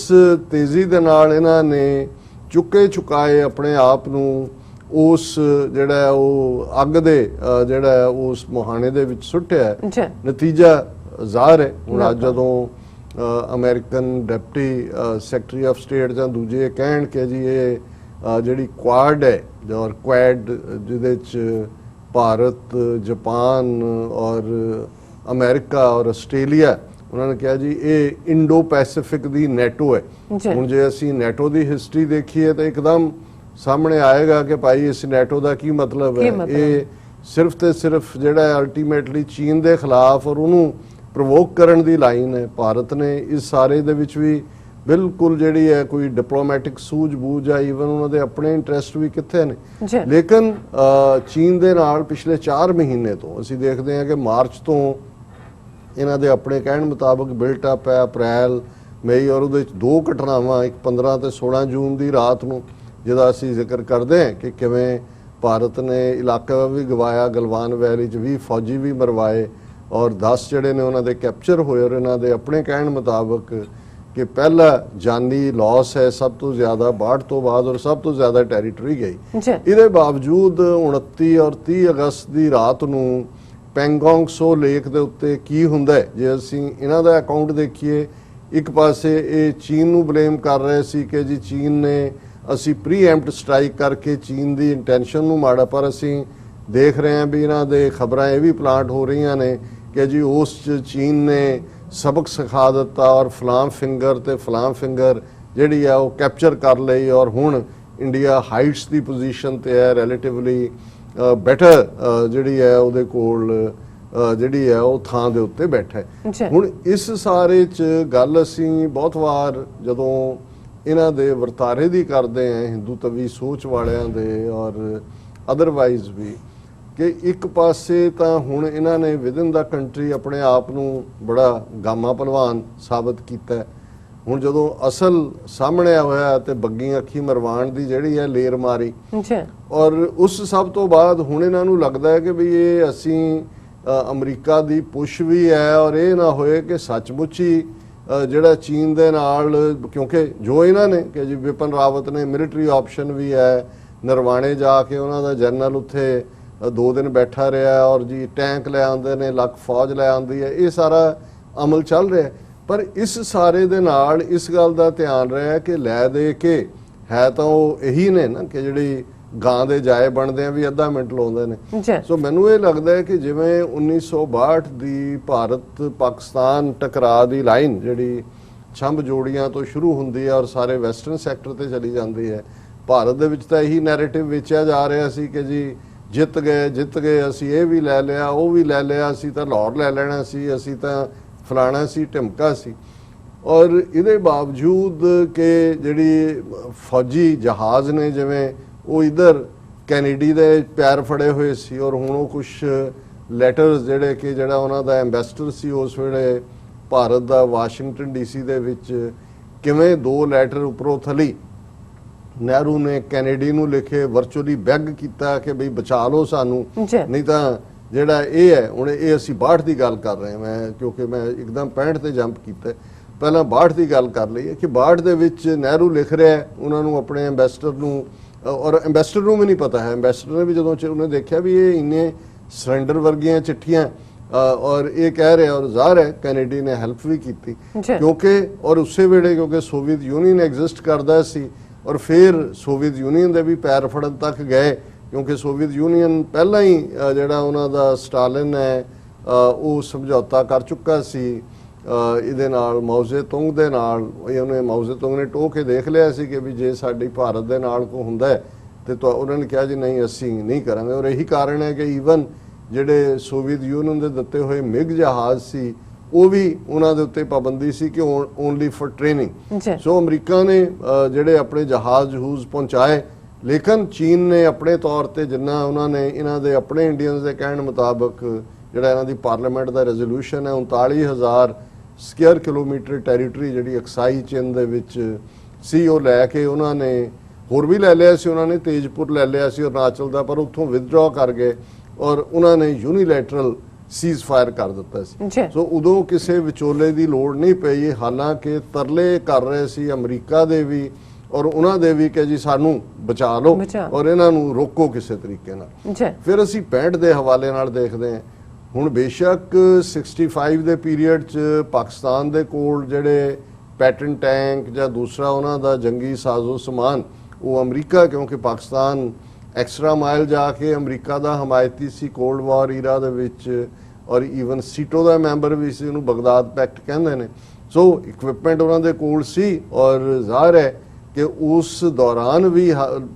ਤੇਜ਼ੀ ਦੇ ਨਾਲ ਇਹਨਾਂ ਨੇ ਚੁੱਕੇ ਚੁਕਾਏ ਆਪਣੇ ਆਪ ਨੂੰ ਉਸ ਜਿਹੜਾ ਉਹ ਅੱਗ ਦੇ ਜਿਹੜਾ ਉਸ ਮੁਹਾਣੇ ਦੇ ਵਿੱਚ ਸੁੱਟਿਆ ਹੈ। ਜੀ ਨਤੀਜਾ ਜ਼ਾਹਰ ਹੈ। ਹੁਣ ਅੱਜ ਜਦੋਂ American deputy secretary of state ਜਾਂ ਦੂਜੇ ਕਹਿਣ ਕਿ ਜੀ ਇਹ ਜਿਹੜੀ ਕੁਆਡ ਹੈ ਔਰ ਕੁਐਡ ਜਿਹਦੇ ਚ ਭਾਰਤ, ਜਾਪਾਨ ਔਰ ਅਮਰੀਕਾ ਔਰ ਆਸਟ੍ਰੇਲੀਆ, ਉਹਨਾਂ ਨੇ ਕਿਹਾ ਜੀ ਇਹ ਇੰਡੋ ਪੈਸੀਫਿਕ ਦੀ ਨੈਟੋ ਹੈ। ਹੁਣ ਜੇ ਅਸੀਂ ਨੈਟੋ ਦੀ ਹਿਸਟਰੀ ਦੇਖੀਏ ਤਾਂ ਇੱਕਦਮ ਸਾਹਮਣੇ ਆਏਗਾ ਕਿ ਭਾਈ ਇਸ ਨੈਟੋ ਦਾ ਕੀ ਮਤਲਬ ਹੈ। ਇਹ ਸਿਰਫ ਤੇ ਸਿਰਫ ਜਿਹੜਾ ਅਲਟੀਮੇਟਲੀ ਚੀਨ ਦੇ ਖਿਲਾਫ ਔਰ ਉਹਨੂੰ ਪ੍ਰੋਵੋਕ ਕਰਨ ਦੀ ਲਾਈਨ ਹੈ। ਭਾਰਤ ਨੇ ਇਸ ਸਾਰੇ ਦੇ ਵਿੱਚ ਵੀ ਬਿਲਕੁਲ ਜਿਹੜੀ ਹੈ ਕੋਈ ਡਿਪਲੋਮੈਟਿਕ ਸੂਝ-ਬੂਝ ਆ, ਈਵਨ ਉਹਨਾਂ ਦੇ ਆਪਣੇ ਇੰਟਰਸਟ ਵੀ ਕਿੱਥੇ ਨੇ। ਲੇਕਿਨ ਚੀਨ ਦੇ ਨਾਲ ਪਿਛਲੇ 4 ਮਹੀਨੇ ਤੋਂ ਅਸੀਂ ਦੇਖਦੇ ਹਾਂ ਕਿ ਮਾਰਚ ਤੋਂ ਇਹਨਾਂ ਦੇ ਆਪਣੇ ਕਹਿਣ ਮੁਤਾਬਕ ਬਿਲਟ ਅਪ ਹੈ ਅਪ੍ਰੈਲ, ਮਈ, ਔਰ ਉਹਦੇ ਵਿੱਚ 2 ਘਟਨਾਵਾਂ, ਇੱਕ 15 ਤੇ 16 ਜੂਨ ਦੀ ਰਾਤ ਨੂੰ, ਜਿਹਦਾ ਅਸੀਂ ਜ਼ਿਕਰ ਕਰਦੇ ਹਾਂ ਕਿ ਕਿਵੇਂ ਭਾਰਤ ਨੇ ਇਲਾਕਾ ਵੀ ਗਵਾਇਆ, ਗਲਵਾਨ ਵੈਲੀ 'ਚ 20 ਫੌਜੀ ਵੀ ਮਰਵਾਏ ਔਰ 10 ਜਿਹੜੇ ਨੇ ਉਹਨਾਂ ਦੇ ਕੈਪਚਰ ਹੋਏ। ਔਰ ਇਹਨਾਂ ਦੇ ਆਪਣੇ ਕਹਿਣ ਮੁਤਾਬਕ ਕਿ ਪਹਿਲਾ ਜਾਨੀ ਲਾਸ ਹੈ ਸਭ ਤੋਂ ਜ਼ਿਆਦਾ 62 ਤੋਂ ਬਾਅਦ ਔਰ ਸਭ ਤੋਂ ਜ਼ਿਆਦਾ ਟੈਰੀਟਰੀ ਗਈ। ਇਹਦੇ ਬਾਵਜੂਦ 29 ਔਰ 30 ਅਗਸਤ ਦੀ ਰਾਤ ਨੂੰ ਪੈਂਗੋਂਗ ਸੋ ਲੇਕ ਦੇ ਉੱਤੇ ਕੀ ਹੁੰਦਾ ਹੈ, ਜੇ ਅਸੀਂ ਇਹਨਾਂ ਦਾ ਅਕਾਊਂਟ ਦੇਖੀਏ, ਇੱਕ ਪਾਸੇ ਇਹ ਚੀਨ ਨੂੰ ਬਲੇਮ ਕਰ ਰਹੇ ਸੀ ਕਿ ਜੀ ਚੀਨ ਨੇ ਅਸੀਂ ਪ੍ਰੀਐਮਪਟ ਸਟ੍ਰਾਈਕ ਕਰਕੇ ਚੀਨ ਦੀ ਇੰਟੈਂਸ਼ਨ ਨੂੰ ਮਾੜਾ, ਪਰ ਅਸੀਂ ਦੇਖ ਰਹੇ ਹਾਂ ਵੀ ਇਹਨਾਂ ਦੇ ਖਬਰਾਂ ਇਹ ਵੀ ਪਲਾਂਟ ਹੋ ਰਹੀਆਂ ਨੇ ਕਿ ਜੀ ਉਸ 'ਚ ਚੀਨ ਨੇ ਸਬਕ ਸਿਖਾ ਦਿੱਤਾ ਔਰ ਫਲਾਮ ਫਿੰਗਰ ਜਿਹੜੀ ਆ ਉਹ ਕੈਪਚਰ ਕਰ ਲਈ ਔਰ ਹੁਣ ਇੰਡੀਆ ਹਾਈਟਸ ਦੀ ਪੋਜੀਸ਼ਨ ਤੇ ਹੈ, ਰਿਲੇਟਿਵਲੀ ਬੈਟਰ ਜਿਹੜੀ ਹੈ ਉਹਦੇ ਕੋਲ ਜਿਹੜੀ ਹੈ ਉਹ ਥਾਂ ਦੇ ਉੱਤੇ ਬੈਠਾ ਹੈ। ਹੁਣ ਇਸ ਸਾਰੇ 'ਚ ਗੱਲ ਅਸੀਂ ਬਹੁਤ ਵਾਰ ਜਦੋਂ ਇਹਨਾਂ ਦੇ ਵਰਤਾਰੇ ਦੀ ਕਰਦੇ ਹਾਂ ਹਿੰਦੂਤਵੀ ਸੋਚ ਵਾਲਿਆਂ ਦੇ ਔਰ ਅਦਰਵਾਈਜ਼ ਵੀ, ਕਿ ਇੱਕ ਪਾਸੇ ਤਾਂ ਹੁਣ ਇਹਨਾਂ ਨੇ ਵਿਦਨ ਦਾ ਕੰਟਰੀ ਆਪਣੇ ਆਪ ਨੂੰ ਬੜਾ ਗਾਮਾ ਪਹਿਲਵਾਨ ਸਾਬਤ ਕੀਤਾ ਹੈ। ਹੁਣ ਜਦੋਂ ਅਸਲ ਸਾਹਮਣੇ ਹੋਇਆ ਤੇ ਬੱਗੀ ਅੱਖੀ ਮਰਵਾਣ ਦੀ ਜਿਹੜੀ ਹੈ ਲੇਰ ਮਾਰੀ, ਔਰ ਉਸ ਸਭ ਤੋਂ ਬਾਅਦ ਹੁਣ ਇਹਨਾਂ ਨੂੰ ਲੱਗਦਾ ਹੈ ਕਿ ਵੀ ਇਹ ਅਸੀਂ ਅਮਰੀਕਾ ਦੀ ਪੁਸ਼ ਵੀ ਹੈ ਔਰ ਇਹ ਨਾ ਹੋਏ ਕਿ ਸੱਚਮੁੱਚ ਹੀ ਜਿਹੜਾ ਚੀਨ ਦੇ ਨਾਲ, ਕਿਉਂਕਿ ਜੋ ਇਹਨਾਂ ਨੇ ਕਿ ਜੀ ਵਿਪਨ ਰਾਵਤ ਨੇ ਮਿਲਟਰੀ ਆਪਸ਼ਨ ਵੀ ਹੈ, ਨਰਵਾਣੇ ਜਾ ਕੇ ਉਹਨਾਂ ਦਾ ਜਨਰਲ ਉੱਥੇ 2 ਦਿਨ ਬੈਠਾ ਰਿਹਾ ਔਰ ਜੀ ਟੈਂਕ ਲੈ ਆਉਂਦੇ ਨੇ, ਲੱਖ ਫੌਜ ਲੈ ਆਉਂਦੀ ਹੈ, ਇਹ ਸਾਰਾ ਅਮਲ ਚੱਲ ਰਿਹਾ। ਪਰ ਇਸ ਸਾਰੇ ਦੇ ਨਾਲ ਇਸ ਗੱਲ ਦਾ ਧਿਆਨ ਰਿਹਾ ਕਿ ਲੈ ਦੇ ਕੇ ਹੈ ਤਾਂ ਉਹ ਇਹੀ ਨੇ ਨਾ ਕਿ ਜਿਹੜੀ ਗਾਂ ਦੇ ਜਾਏ ਬਣਦੇ ਆ ਵੀ ਅੱਧਾ ਮਿੰਟ ਲਾਉਂਦੇ ਨੇ। ਸੋ ਮੈਨੂੰ ਇਹ ਲੱਗਦਾ ਹੈ ਕਿ ਜਿਵੇਂ 1962 ਦੀ ਭਾਰਤ ਪਾਕਿਸਤਾਨ ਟਕਰਾਅ ਦੀ ਲਾਈਨ ਜਿਹੜੀ ਛੰਭ ਜੋੜੀਆਂ ਤੋਂ ਸ਼ੁਰੂ ਹੁੰਦੀ ਹੈ ਔਰ ਸਾਰੇ ਵੈਸਟਰਨ ਸੈਕਟਰ ਤੇ ਚਲੀ ਜਾਂਦੀ ਹੈ, ਭਾਰਤ ਦੇ ਵਿੱਚ ਤਾਂ ਇਹੀ ਨੈਰੇਟਿਵ ਵੇਚਿਆ ਜਾ ਰਿਹਾ ਸੀ ਕਿ ਜੀ ਜਿੱਤ ਗਏ ਅਸੀਂ ਇਹ ਵੀ ਲੈ ਲਿਆ, ਉਹ ਵੀ ਲੈ ਲਿਆ, ਅਸੀਂ ਤਾਂ ਲਾਹੌਰ ਲੈ ਲੈਣਾ ਸੀ, ਅਸੀਂ ਤਾਂ ਫਲਾਣਾ ਸੀ, ਢਿਮਕਾ ਸੀ। ਔਰ ਇਹਦੇ ਬਾਵਜੂਦ ਕਿ ਜਿਹੜੀ ਫੌਜੀ ਜਹਾਜ਼ ਨੇ ਜਿਵੇਂ ਉਹ ਇਧਰ ਕੈਨੇਡੀ ਦੇ ਪੈਰ ਫੜੇ ਹੋਏ ਸੀ ਔਰ ਹੁਣ ਉਹ ਕੁਝ ਲੈਟਰਸ ਜਿਹੜੇ ਕਿ ਜਿਹੜਾ ਉਹਨਾਂ ਦਾ ਐਮਬੈਸਡਰ ਸੀ ਉਸ ਵੇਲੇ ਭਾਰਤ ਦਾ ਵਾਸ਼ਿੰਗਟਨ ਡੀਸੀ ਦੇ ਵਿੱਚ, ਕਿਵੇਂ 2 ਲੈਟਰ ਉੱਪਰੋਂ ਥਲੀ ਨਹਿਰੂ ਨੇ ਕੈਨੇਡੀ ਨੂੰ ਲਿਖੇ, ਵਰਚੁਅਲੀ ਬੈਗ ਕੀਤਾ ਕਿ ਬਈ ਬਚਾ ਲਓ ਸਾਨੂੰ, ਨਹੀਂ ਤਾਂ ਜਿਹੜਾ ਇਹ ਹੈ ਹੁਣ ਇਹ ਅਸੀਂ 62 ਦੀ ਗੱਲ ਕਰ ਰਹੇ ਹਾਂ, ਮੈਂ ਕਿਉਂਕਿ ਮੈਂ ਇੱਕਦਮ 65 ਤੇ ਜੰਪ ਕੀਤਾ, ਪਹਿਲਾਂ 62 ਦੀ ਗੱਲ ਕਰ ਲਈ ਹੈ ਕਿ 62 ਦੇ ਵਿੱਚ ਨਹਿਰੂ ਲਿਖ ਰਿਹਾ ਉਹਨਾਂ ਨੂੰ ਆਪਣੇ ਐਮਬੈਸਡਰ ਨੂੰ, ਔਰ ਐਮਬੈਸਡਰ ਨੂੰ ਵੀ ਨਹੀਂ ਪਤਾ ਹੈ, ਐਮਬੈਸਡਰ ਨੇ ਵੀ ਜਦੋਂ ਉਹਨੇ ਦੇਖਿਆ ਵੀ ਇਹ ਇੰਨੇ ਸਰੈਂਡਰ ਵਰਗੀਆਂ ਚਿੱਠੀਆਂ ਔਰ ਇਹ ਕਹਿ ਰਿਹਾ, ਔਰ ਜ਼ਾਹਰ ਹੈ ਕੈਨੇਡੀ ਨੇ ਹੈਲਪ ਵੀ ਕੀਤੀ ਕਿਉਂਕਿ ਔਰ ਉਸੇ ਵੇਲੇ ਕਿਉਂਕਿ ਸੋਵੀਅਤ ਯੂਨੀਅਨ ਐਗਜ਼ਿਸਟ ਕਰਦਾ ਸੀ ਔਰ ਫਿਰ ਸੋਵੀਅਤ ਯੂਨੀਅਨ ਦੇ ਵੀ ਪੈਰ ਫੜਨ ਤੱਕ ਗਏ ਕਿਉਂਕਿ ਸੋਵੀਅਤ ਯੂਨੀਅਨ ਪਹਿਲਾਂ ਹੀ ਜਿਹੜਾ ਉਹਨਾਂ ਦਾ ਸਟਾਲਿਨ ਹੈ ਉਹ ਸਮਝੌਤਾ ਕਰ ਚੁੱਕਾ ਸੀ ਇਹਦੇ ਨਾਲ, ਮਾਓਜ਼ੇ ਤੁੰਗ ਦੇ ਨਾਲ। ਉਹਨੇ ਮਾਓਜ਼ੇ ਤੁੰਗ ਨੇ ਟੋਹ ਕੇ ਦੇਖ ਲਿਆ ਸੀ ਕਿ ਵੀ ਜੇ ਸਾਡੀ ਭਾਰਤ ਦੇ ਨਾਲ ਕੋਈ ਹੁੰਦਾ ਹੈ ਤੇ ਉਹਨਾਂ ਨੇ ਕਿਹਾ ਜੀ ਨਹੀਂ ਅਸੀਂ ਨਹੀਂ ਕਰਾਂਗੇ। ਔਰ ਇਹੀ ਕਾਰਨ ਹੈ ਕਿ ਈਵਨ ਜਿਹੜੇ ਸੋਵੀਅਤ ਯੂਨੀਅਨ ਦੇ ਦਿੱਤੇ ਹੋਏ ਮਿਗ ਜਹਾਜ਼ ਸੀ ਉਹ ਵੀ ਉਹਨਾਂ ਦੇ ਉੱਤੇ ਪਾਬੰਦੀ ਸੀ ਕਿ only for training. So America ਨੇ ਜਿਹੜੇ ਆਪਣੇ ਜਹਾਜ਼ ਪਹੁੰਚਾਏ, ਲੇਕਿਨ ਚੀਨ ਨੇ ਆਪਣੇ ਤੌਰ ਤੇ ਜਿੰਨਾ ਉਹਨਾਂ ਨੇ ਇਹਨਾਂ ਦੇ ਆਪਣੇ ਇੰਡੀਅਨਸ ਦੇ ਕਹਿਣ ਮੁਤਾਬਕ ਜਿਹੜਾ ਇਹਨਾਂ ਦੀ ਪਾਰਲੀਮੈਂਟ ਦਾ ਰੈਜ਼ੋਲੂਸ਼ਨ ਹੈ 39,000 ਸਕੁਅਰ ਕਿਲੋਮੀਟਰ ਟੈਰੀਟਰੀ ਜਿਹੜੀ ਅਕਸਾਈ ਚਿੰਨ ਦੇ ਵਿੱਚ ਸੀ ਉਹ ਲੈ ਕੇ ਉਹਨਾਂ ਨੇ ਹੋਰ ਵੀ ਲੈ ਲਿਆ ਸੀ, ਉਹਨਾਂ ਨੇ ਤੇਜਪੁਰ ਲੈ ਲਿਆ ਸੀ ਅਰੁਣਾਚਲ ਦਾ, ਪਰ ਉੱਥੋਂ ਵਿਦਡਰਾ ਕਰ ਗਏ ਔਰ ਉਹਨਾਂ ਨੇ ਯੂਨੀਲੈਟਰਲ ਸੀਜ਼ ਫਾਇਰ ਕਰ ਦਿੱਤਾ ਸੀ। ਸੋ ਉਦੋਂ ਕਿਸੇ ਵਿਚੋਲੇ ਦੀ ਲੋੜ ਨਹੀਂ ਪਈ, ਹਾਲਾਂਕਿ ਤਰਲੇ ਕਰ ਰਹੇ ਸੀ ਅਮਰੀਕਾ ਦੇ ਵੀ ਔਰ ਉਹਨਾਂ ਦੇ ਵੀ ਕਿ ਜੀ ਸਾਨੂੰ ਬਚਾ ਲਓ ਔਰ ਇਹਨਾਂ ਨੂੰ ਰੋਕੋ ਕਿਸੇ ਤਰੀਕੇ ਨਾਲ। ਫਿਰ ਅਸੀਂ 65 ਦੇ ਹਵਾਲੇ ਨਾਲ ਦੇਖਦੇ ਹਾਂ। ਹੁਣ ਬੇਸ਼ੱਕ 65 ਦੇ ਪੀਰੀਅਡ 'ਚ ਪਾਕਿਸਤਾਨ ਦੇ ਕੋਲ ਜਿਹੜੇ ਪੈਟਨ ਟੈਂਕ ਜਾਂ ਦੂਸਰਾ ਉਹਨਾਂ ਦਾ ਜੰਗੀ ਸਾਜ਼ੋ ਸਮਾਨ ਉਹ ਅਮਰੀਕਾ, ਕਿਉਂਕਿ ਪਾਕਿਸਤਾਨ ਐਕਸਟਰਾ ਮਾਈਲ ਜਾ ਕੇ ਅਮਰੀਕਾ ਦਾ ਹਮਾਇਤੀ ਸੀ ਕੋਲਡ ਵਾਰ ਈਰਾ ਦੇ ਵਿੱਚ, ਔਰ ਈਵਨ ਸੀਟੋ ਦਾ ਮੈਂਬਰ ਵੀ ਸੀ, ਉਹਨੂੰ ਬਗਦਾਦ ਪੈਕਟ ਕਹਿੰਦੇ ਨੇ। ਸੋ ਇਕਵਿਪਮੈਂਟ ਉਹਨਾਂ ਦੇ ਕੋਲ ਸੀ ਔਰ ਜ਼ਾਹਿਰ ਹੈ ਕਿ ਉਸ ਦੌਰਾਨ ਵੀ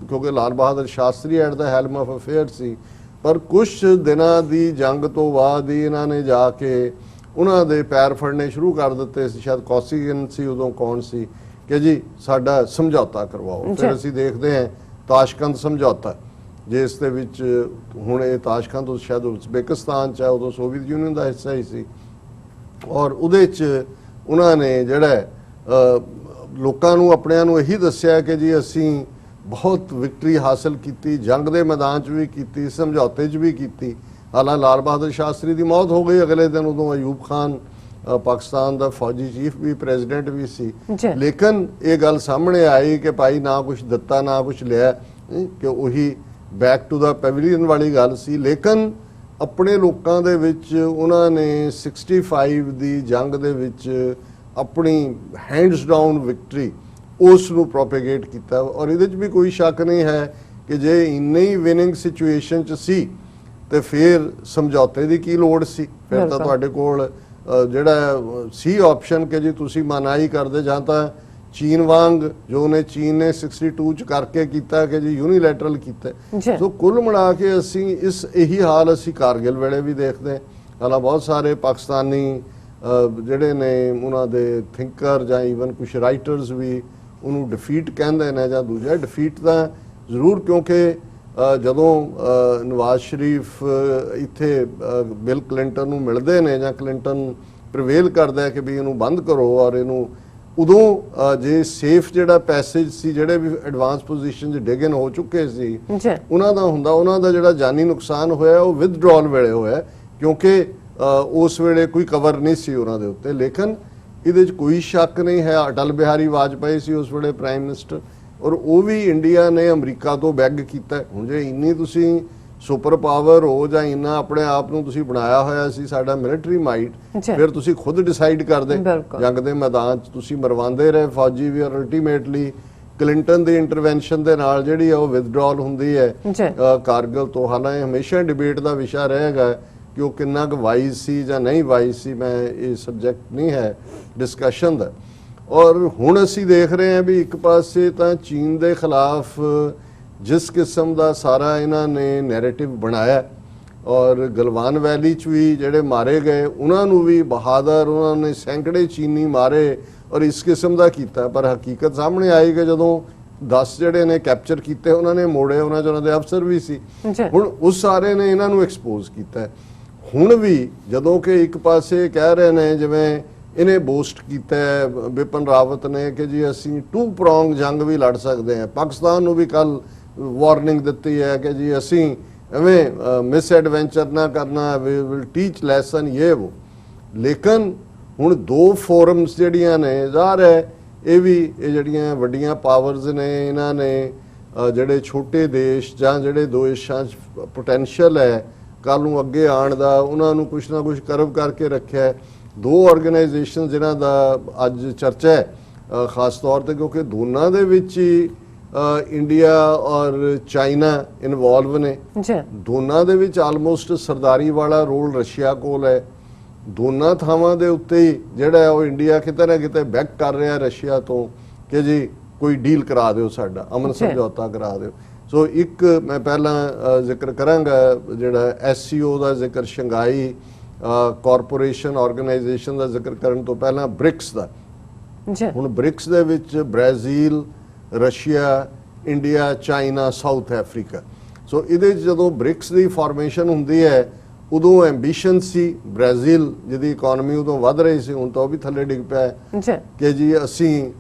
ਕਿਉਂਕਿ Lal Bahadur Shastri at the helm of affair ਸੀ, ਪਰ ਕੁਝ ਦਿਨਾਂ ਦੀ ਜੰਗ ਤੋਂ ਬਾਅਦ ਹੀ ਇਹਨਾਂ ਨੇ ਜਾ ਕੇ ਉਹਨਾਂ ਦੇ ਪੈਰ ਫੜਨੇ ਸ਼ੁਰੂ ਕਰ ਦਿੱਤੇ ਸੀ। ਸ਼ਾਇਦ ਕੌਸੀਗਨ ਸੀ ਉਦੋਂ, ਕੌਣ ਸੀ, ਕਿ ਜੀ ਸਾਡਾ ਸਮਝੌਤਾ ਕਰਵਾਓ। ਫਿਰ ਅਸੀਂ ਦੇਖਦੇ ਹਾਂ ਤਾਸ਼ਕੰਦ ਸਮਝੌਤਾ, ਜਿਸ ਦੇ ਵਿੱਚ ਹੁਣ ਇਹ ਤਾਸ਼ਕੰਦ ਸ਼ਾਇਦ ਉਜ਼ਬੇਕਿਸਤਾਨ 'ਚ ਹੈ, ਉਦੋਂ ਸੋਵੀਅਤ ਯੂਨੀਅਨ ਦਾ ਹਿੱਸਾ ਹੀ ਸੀ, ਔਰ ਉਹਦੇ 'ਚ ਉਹਨਾਂ ਨੇ ਜਿਹੜਾ ਲੋਕਾਂ ਨੂੰ ਆਪਣਿਆਂ ਨੂੰ ਇਹੀ ਦੱਸਿਆ ਕਿ ਜੀ ਅਸੀਂ ਬਹੁਤ ਵਿਕਟਰੀ ਹਾਸਲ ਕੀਤੀ, ਜੰਗ ਦੇ ਮੈਦਾਨ 'ਚ ਵੀ ਕੀਤੀ, ਸਮਝੌਤੇ 'ਚ ਵੀ ਕੀਤੀ। ਹਾਲਾਂਕਿ ਲਾਲ ਬਹਾਦਰ ਸ਼ਾਸਤਰੀ ਦੀ ਮੌਤ ਹੋ ਗਈ ਅਗਲੇ ਦਿਨ, ਉਦੋਂ ਅਯੂਬ ਖਾਨ ਪਾਕਿਸਤਾਨ ਦਾ ਫੌਜੀ ਚੀਫ ਵੀ ਪ੍ਰੈਜ਼ੀਡੈਂਟ ਵੀ ਸੀ, ਲੇਕਿਨ ਇਹ ਗੱਲ ਸਾਹਮਣੇ ਆਈ ਕਿ ਭਾਈ ਨਾ ਕੁਝ ਦਿੱਤਾ ਨਾ ਕੁਝ ਲਿਆ, ਕਿ ਉਹੀ ਬੈਕ ਟੂ ਦਾ ਪੈਵਿਲੀਅਨ ਵਾਲੀ ਗੱਲ ਸੀ। ਲੇਕਿਨ ਆਪਣੇ ਲੋਕਾਂ ਦੇ ਵਿੱਚ ਉਹਨਾਂ ਨੇ 65 ਦੀ ਜੰਗ ਦੇ ਵਿੱਚ ਆਪਣੀ ਹੈਂਡਸ ਡਾਊਨ ਵਿਕਟਰੀ ਉਸ ਨੂੰ ਪ੍ਰੋਪੇਗੇਟ ਕੀਤਾ, ਔਰ ਇਹਦੇ 'ਚ ਵੀ ਕੋਈ ਸ਼ੱਕ ਨਹੀਂ ਹੈ ਕਿ ਜੇ ਇੰਨੀ ਹੀ ਵਿਨਿੰਗ ਸਿਚੁਏਸ਼ਨ 'ਚ ਸੀ ਤੇ ਫਿਰ ਸਮਝੌਤੇ ਦੀ ਕੀ ਲੋੜ ਸੀ। ਫਿਰ ਤਾਂ ਤੁਹਾਡੇ ਕੋਲ ਜਿਹੜਾ ਸੀ ਆਪਸ਼ਨ ਕਿ ਜੀ ਤੁਸੀਂ ਮਨਾਹੀ ਕਰਦੇ, ਜਾਂ ਤਾਂ ਚੀਨ ਵਾਂਗ ਜੋ ਨੇ ਚੀਨ ਨੇ 62 ਚ ਕਰਕੇ ਕੀਤਾ ਕਿ ਜੀ ਯੂਨੀਲੈਟਰਲ ਕੀਤਾ। ਸੋ ਕੁੱਲ ਮਿਲਾ ਕੇ ਅਸੀਂ ਇਹੀ ਹਾਲ ਅਸੀਂ ਕਾਰਗਿਲ ਵੇਲੇ ਵੀ ਦੇਖਦੇ ਹਾਂ। ਹਾਲਾਂਕਿ ਬਹੁਤ ਸਾਰੇ ਪਾਕਿਸਤਾਨੀ ਜਿਹੜੇ ਨੇ ਉਹਨਾਂ ਦੇ ਥਿੰਕਰ ਜਾਂ ਈਵਨ ਕੁਝ ਰਾਈਟਰਸ ਵੀ ਉਹਨੂੰ ਡਿਫੀਟ ਕਹਿੰਦੇ ਨੇ ਜਾਂ ਦੂਜਾ ਡਿਫੀਟ ਤਾਂ ਜ਼ਰੂਰ, ਕਿਉਂਕਿ ਜਦੋਂ ਨਵਾਜ਼ ਸ਼ਰੀਫ ਇੱਥੇ ਬਿਲ ਕਲਿੰਟਨ ਨੂੰ ਮਿਲਦੇ ਨੇ ਜਾਂ ਕਲਿੰਟਨ ਪ੍ਰੀਵੇਲ ਕਰਦਾ ਹੈ ਕਿ ਵੀ ਇਹਨੂੰ ਬੰਦ ਕਰੋ ਔਰ ਇਹਨੂੰ, ਉਦੋਂ ਜੇ ਸੇਫ ਜਿਹੜਾ ਪੈਸੇਜ ਸੀ, ਜਿਹੜੇ ਵੀ ਐਡਵਾਂਸ ਪੋਜੀਸ਼ਨ 'ਚ ਡਿਗ ਇਨ ਹੋ ਚੁੱਕੇ ਸੀ, ਉਹਨਾਂ ਦਾ ਹੁੰਦਾ, ਉਹਨਾਂ ਦਾ ਜਿਹੜਾ ਜਾਨੀ ਨੁਕਸਾਨ ਹੋਇਆ ਉਹ ਵਿਦਡਰਾਅਲ ਵੇਲੇ ਹੋਇਆ, ਕਿਉਂਕਿ ਉਸ ਵੇਲੇ ਕੋਈ ਕਵਰ ਨਹੀਂ ਸੀ ਉਹਨਾਂ ਦੇ ਉੱਤੇ। ਲੇਕਿਨ ਇਹਦੇ 'ਚ ਕੋਈ ਸ਼ੱਕ ਨਹੀਂ ਹੈ ਅਟਲ ਬਿਹਾਰੀ ਵਾਜਪਾਈ ਸੀ ਉਸ ਵੇਲੇ ਪ੍ਰਾਈਮ ਮਿਨਿਸਟਰ, ਔਰ ਉਹ ਵੀ ਇੰਡੀਆ ਨੇ ਅਮਰੀਕਾ ਤੋਂ ਬੈਗ ਕੀਤਾ। ਹੁਣ ਜੇ ਇੰਨੀ ਤੁਸੀਂ ਸੁਪਰ ਪਾਵਰ ਹੋ ਜਾਂ ਇੰਨਾ ਆਪਣੇ ਆਪ ਨੂੰ ਤੁਸੀਂ ਬਣਾਇਆ ਹੋਇਆ ਸੀ ਸਾਡਾ ਮਿਲਟਰੀ ਮਾਈਟ, ਫਿਰ ਤੁਸੀਂ ਖੁਦ ਡਿਸਾਈਡ ਕਰਦੇ, ਜੰਗ ਦੇ ਮੈਦਾਨ 'ਚ ਤੁਸੀਂ ਮਰਵਾਉਂਦੇ ਰਹੇ ਫੌਜੀ ਵੀ, ਔਰ ਅਲਟੀਮੇਟਲੀ ਕਲਿੰਟਨ ਦੀ ਇੰਟਰਵੈਂਸ਼ਨ ਦੇ ਨਾਲ ਜਿਹੜੀ ਆ ਉਹ ਵਿਦਡਰਾਅਲ ਹੁੰਦੀ ਹੈ ਕਾਰਗਿਲ ਤੋਂ। ਹਾਲਾਂਕਿ ਹਮੇਸ਼ਾ ਡਿਬੇਟ ਦਾ ਵਿਸ਼ਾ ਰਹੇਗਾ ਕਿ ਉਹ ਕਿੰਨਾ ਕੁ ਵਾਈਜ਼ ਸੀ ਜਾਂ ਨਹੀਂ ਵਾਈਜ਼ ਸੀ, ਮੈਂ ਇਹ ਸਬਜੈਕਟ ਨਹੀਂ ਹੈ ਡਿਸਕਸ਼ਨ ਦਾ। ਔਰ ਹੁਣ ਅਸੀਂ ਦੇਖ ਰਹੇ ਹਾਂ ਵੀ ਇੱਕ ਪਾਸੇ ਤਾਂ ਚੀਨ ਦੇ ਖਿਲਾਫ ਜਿਸ ਕਿਸਮ ਦਾ ਸਾਰਾ ਇਹਨਾਂ ਨੇ ਨੈਰੇਟਿਵ ਬਣਾਇਆ, ਔਰ ਗਲਵਾਨ ਵੈਲੀ 'ਚ ਵੀ ਜਿਹੜੇ ਮਾਰੇ ਗਏ ਉਹਨਾਂ ਨੂੰ ਵੀ ਬਹਾਦਰ, ਉਹਨਾਂ ਨੇ ਸੈਂਕੜੇ ਚੀਨੀ ਮਾਰੇ ਔਰ ਇਸ ਕਿਸਮ ਦਾ ਕੀਤਾ। ਪਰ ਹਕੀਕਤ ਸਾਹਮਣੇ ਆਈ ਕਿ ਜਦੋਂ 10 ਜਿਹੜੇ ਨੇ ਕੈਪਚਰ ਕੀਤੇ ਉਹਨਾਂ ਨੇ ਮੋੜੇ, ਉਹਨਾਂ 'ਚ ਉਹਨਾਂ ਦੇ ਅਫਸਰ ਵੀ ਸੀ। ਹੁਣ ਉਸ ਸਾਰੇ ਨੇ ਇਹਨਾਂ ਨੂੰ ਐਕਸਪੋਜ਼ ਕੀਤਾ। ਹੁਣ ਵੀ ਜਦੋਂ ਕਿ ਇੱਕ ਪਾਸੇ ਕਹਿ ਰਹੇ ਨੇ, ਜਿਵੇਂ ਇਹਨੇ ਬੋਸਟ ਕੀਤਾ ਬਿਪਨ ਰਾਵਤ ਨੇ ਕਿ ਜੀ ਅਸੀਂ 2 ਪ੍ਰੋਂਗ ਜੰਗ ਵੀ ਲੜ ਸਕਦੇ ਹਾਂ, ਪਾਕਿਸਤਾਨ ਨੂੰ ਵੀ ਕੱਲ ਵਾਰਨਿੰਗ ਦਿੱਤੀ ਹੈ ਕਿ ਜੀ ਅਸੀਂ ਐਵੇਂ ਮਿਸ ਐਡਵੈਂਚਰ ਨਾ ਕਰਨਾ, ਵੀ ਵਿਲ ਟੀਚ ਲੈਸਨ ਇਹ ਉਹ। ਲੇਕਿਨ ਹੁਣ 2 ਫੋਰਮਸ ਜਿਹੜੀਆਂ ਨੇ, ਜ਼ਾਹਰ ਹੈ ਇਹ ਜਿਹੜੀਆਂ ਵੱਡੀਆਂ ਪਾਵਰਸ ਨੇ, ਇਹਨਾਂ ਨੇ ਜਿਹੜੇ ਛੋਟੇ ਦੇਸ਼ ਜਾਂ ਜਿਹੜੇ ਦੇਸ਼ਾਂ 'ਚ ਪੋਟੈਂਸ਼ੀਅਲ ਹੈ ਕੱਲ ਨੂੰ ਅੱਗੇ ਆਉਣ ਦਾ, ਉਹਨਾਂ ਨੂੰ ਕੁਛ ਨਾ ਕੁਛ ਕਰਵ ਕਰਕੇ ਰੱਖਿਆ। 2 ਆਰਗੇਨਾਈਜੇਸ਼ਨ ਜਿਨ੍ਹਾਂ ਦਾ ਅੱਜ ਚਰਚਾ ਹੈ ਖਾਸ ਤੌਰ ਤੇ, ਕਿਉਂਕਿ ਦੋਨਾਂ ਦੇ ਵਿੱਚ ਹੀ ਇੰਡੀਆ ਔਰ ਚਾਈਨਾ ਇਨਵੋਲਵ ਨੇ। ਦੋਨਾਂ ਦੇ ਵਿੱਚ ਆਲਮੋਸਟ ਸਰਦਾਰੀ ਵਾਲਾ ਰੋਲ ਰਸ਼ੀਆ ਕੋਲ ਹੈ। ਦੋਨਾਂ ਥਾਵਾਂ ਦੇ ਉੱਤੇ ਹੀ ਜਿਹੜਾ ਉਹ ਇੰਡੀਆ ਕਿਤੇ ਨਾ ਕਿਤੇ ਬੈਕ ਕਰ ਰਿਹਾ ਰਸ਼ੀਆ ਤੋਂ ਕਿ ਜੀ ਕੋਈ ਡੀਲ ਕਰਾ ਦਿਓ, ਸਾਡਾ ਅਮਨ ਸਮਝੌਤਾ ਕਰਾ ਦਿਓ। ਸੋ ਇੱਕ ਮੈਂ ਪਹਿਲਾਂ ਜ਼ਿਕਰ ਕਰਾਂਗਾ ਜਿਹੜਾ SCO ਦਾ ਜ਼ਿਕਰ, ਸ਼ੰਘਾਈ ਕਾਰਪੋਰੇਸ਼ਨ ਆਰਗੇਨਾਈਜੇਸ਼ਨ ਦਾ ਜ਼ਿਕਰ ਕਰਨ ਤੋਂ ਪਹਿਲਾਂ ਬ੍ਰਿਕਸ ਦਾ। ਹੁਣ ਬ੍ਰਿਕਸ ਦੇ ਵਿੱਚ Brazil, Russia, India, China, South Africa. So ਇਹਦੇ ਜਦੋਂ ਬ੍ਰਿਕਸ ਦੀ ਫਾਰਮੇਸ਼ਨ ਹੁੰਦੀ ਹੈ ਉਦੋਂ ਐਂਬੀਸ਼ਨ ਸੀ ਬ੍ਰਾਜ਼ੀਲ ਜਿਹਦੀ ਇਕਨੋਮੀ ਉਦੋਂ ਵੱਧ ਰਹੀ ਸੀ, ਹੁਣ ਤਾਂ ਉਹ ਵੀ ਥੱਲੇ ਡਿੱਗ ਪਿਆ ਕਿ ਜੀ ਅਸੀਂ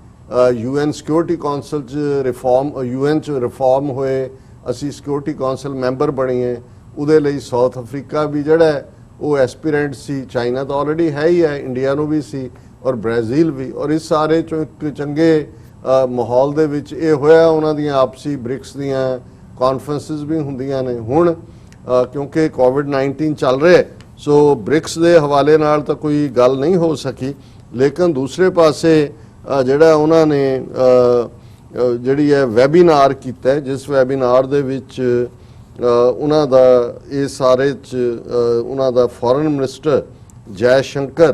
UN ਸਿਕਿਉਰਿਟੀ ਕਾਉਂਸਲ 'ਚ ਰਿਫਾਰਮ, UN 'ਚ ਰਿਫਾਰਮ ਹੋਏ, ਅਸੀਂ ਸਿਕਿਉਰਿਟੀ ਕਾਉਂਸਲ ਮੈਂਬਰ ਬਣੀਏ। ਉਹਦੇ ਲਈ ਸਾਊਥ ਅਫਰੀਕਾ ਵੀ ਜਿਹੜਾ ਉਹ ਐਸਪੀਰੈਂਟ ਸੀ, ਚਾਈਨਾ ਤਾਂ ਆਲਰੇਡੀ ਹੈ ਹੀ ਹੈ, ਇੰਡੀਆ ਨੂੰ ਵੀ ਸੀ ਔਰ ਬ੍ਰਾਜ਼ੀਲ ਵੀ। ਔਰ ਇਸ ਸਾਰੇ 'ਚੋਂ ਇੱਕ ਚੰਗੇ ਮਾਹੌਲ ਦੇ ਵਿੱਚ ਇਹ ਹੋਇਆ। ਉਹਨਾਂ ਦੀਆਂ ਆਪਸੀ ਬ੍ਰਿਕਸ ਦੀਆਂ ਕਾਨਫਰੰਸਿਸ ਵੀ ਹੁੰਦੀਆਂ ਨੇ। ਹੁਣ ਕਿਉਂਕਿ ਕੋਵਿਡ-19 ਚੱਲ ਰਿਹਾ, ਸੋ ਬ੍ਰਿਕਸ ਦੇ ਹਵਾਲੇ ਨਾਲ ਤਾਂ ਕੋਈ ਗੱਲ ਨਹੀਂ ਹੋ ਸਕੀ, ਲੇਕਿਨ ਦੂਸਰੇ ਪਾਸੇ ਜਿਹੜਾ ਉਹਨਾਂ ਨੇ ਜਿਹੜੀ ਹੈ ਵੈਬੀਨਾਰ ਕੀਤਾ ਹੈ, ਜਿਸ ਵੈਬੀਨਾਰ ਦੇ ਵਿੱਚ ਉਹਨਾਂ ਦਾ ਇਹ ਸਾਰੇ 'ਚ ਉਹਨਾਂ ਦਾ ਫੋਰਨ ਮਿਨਿਸਟਰ ਜੈ ਸ਼ੰਕਰ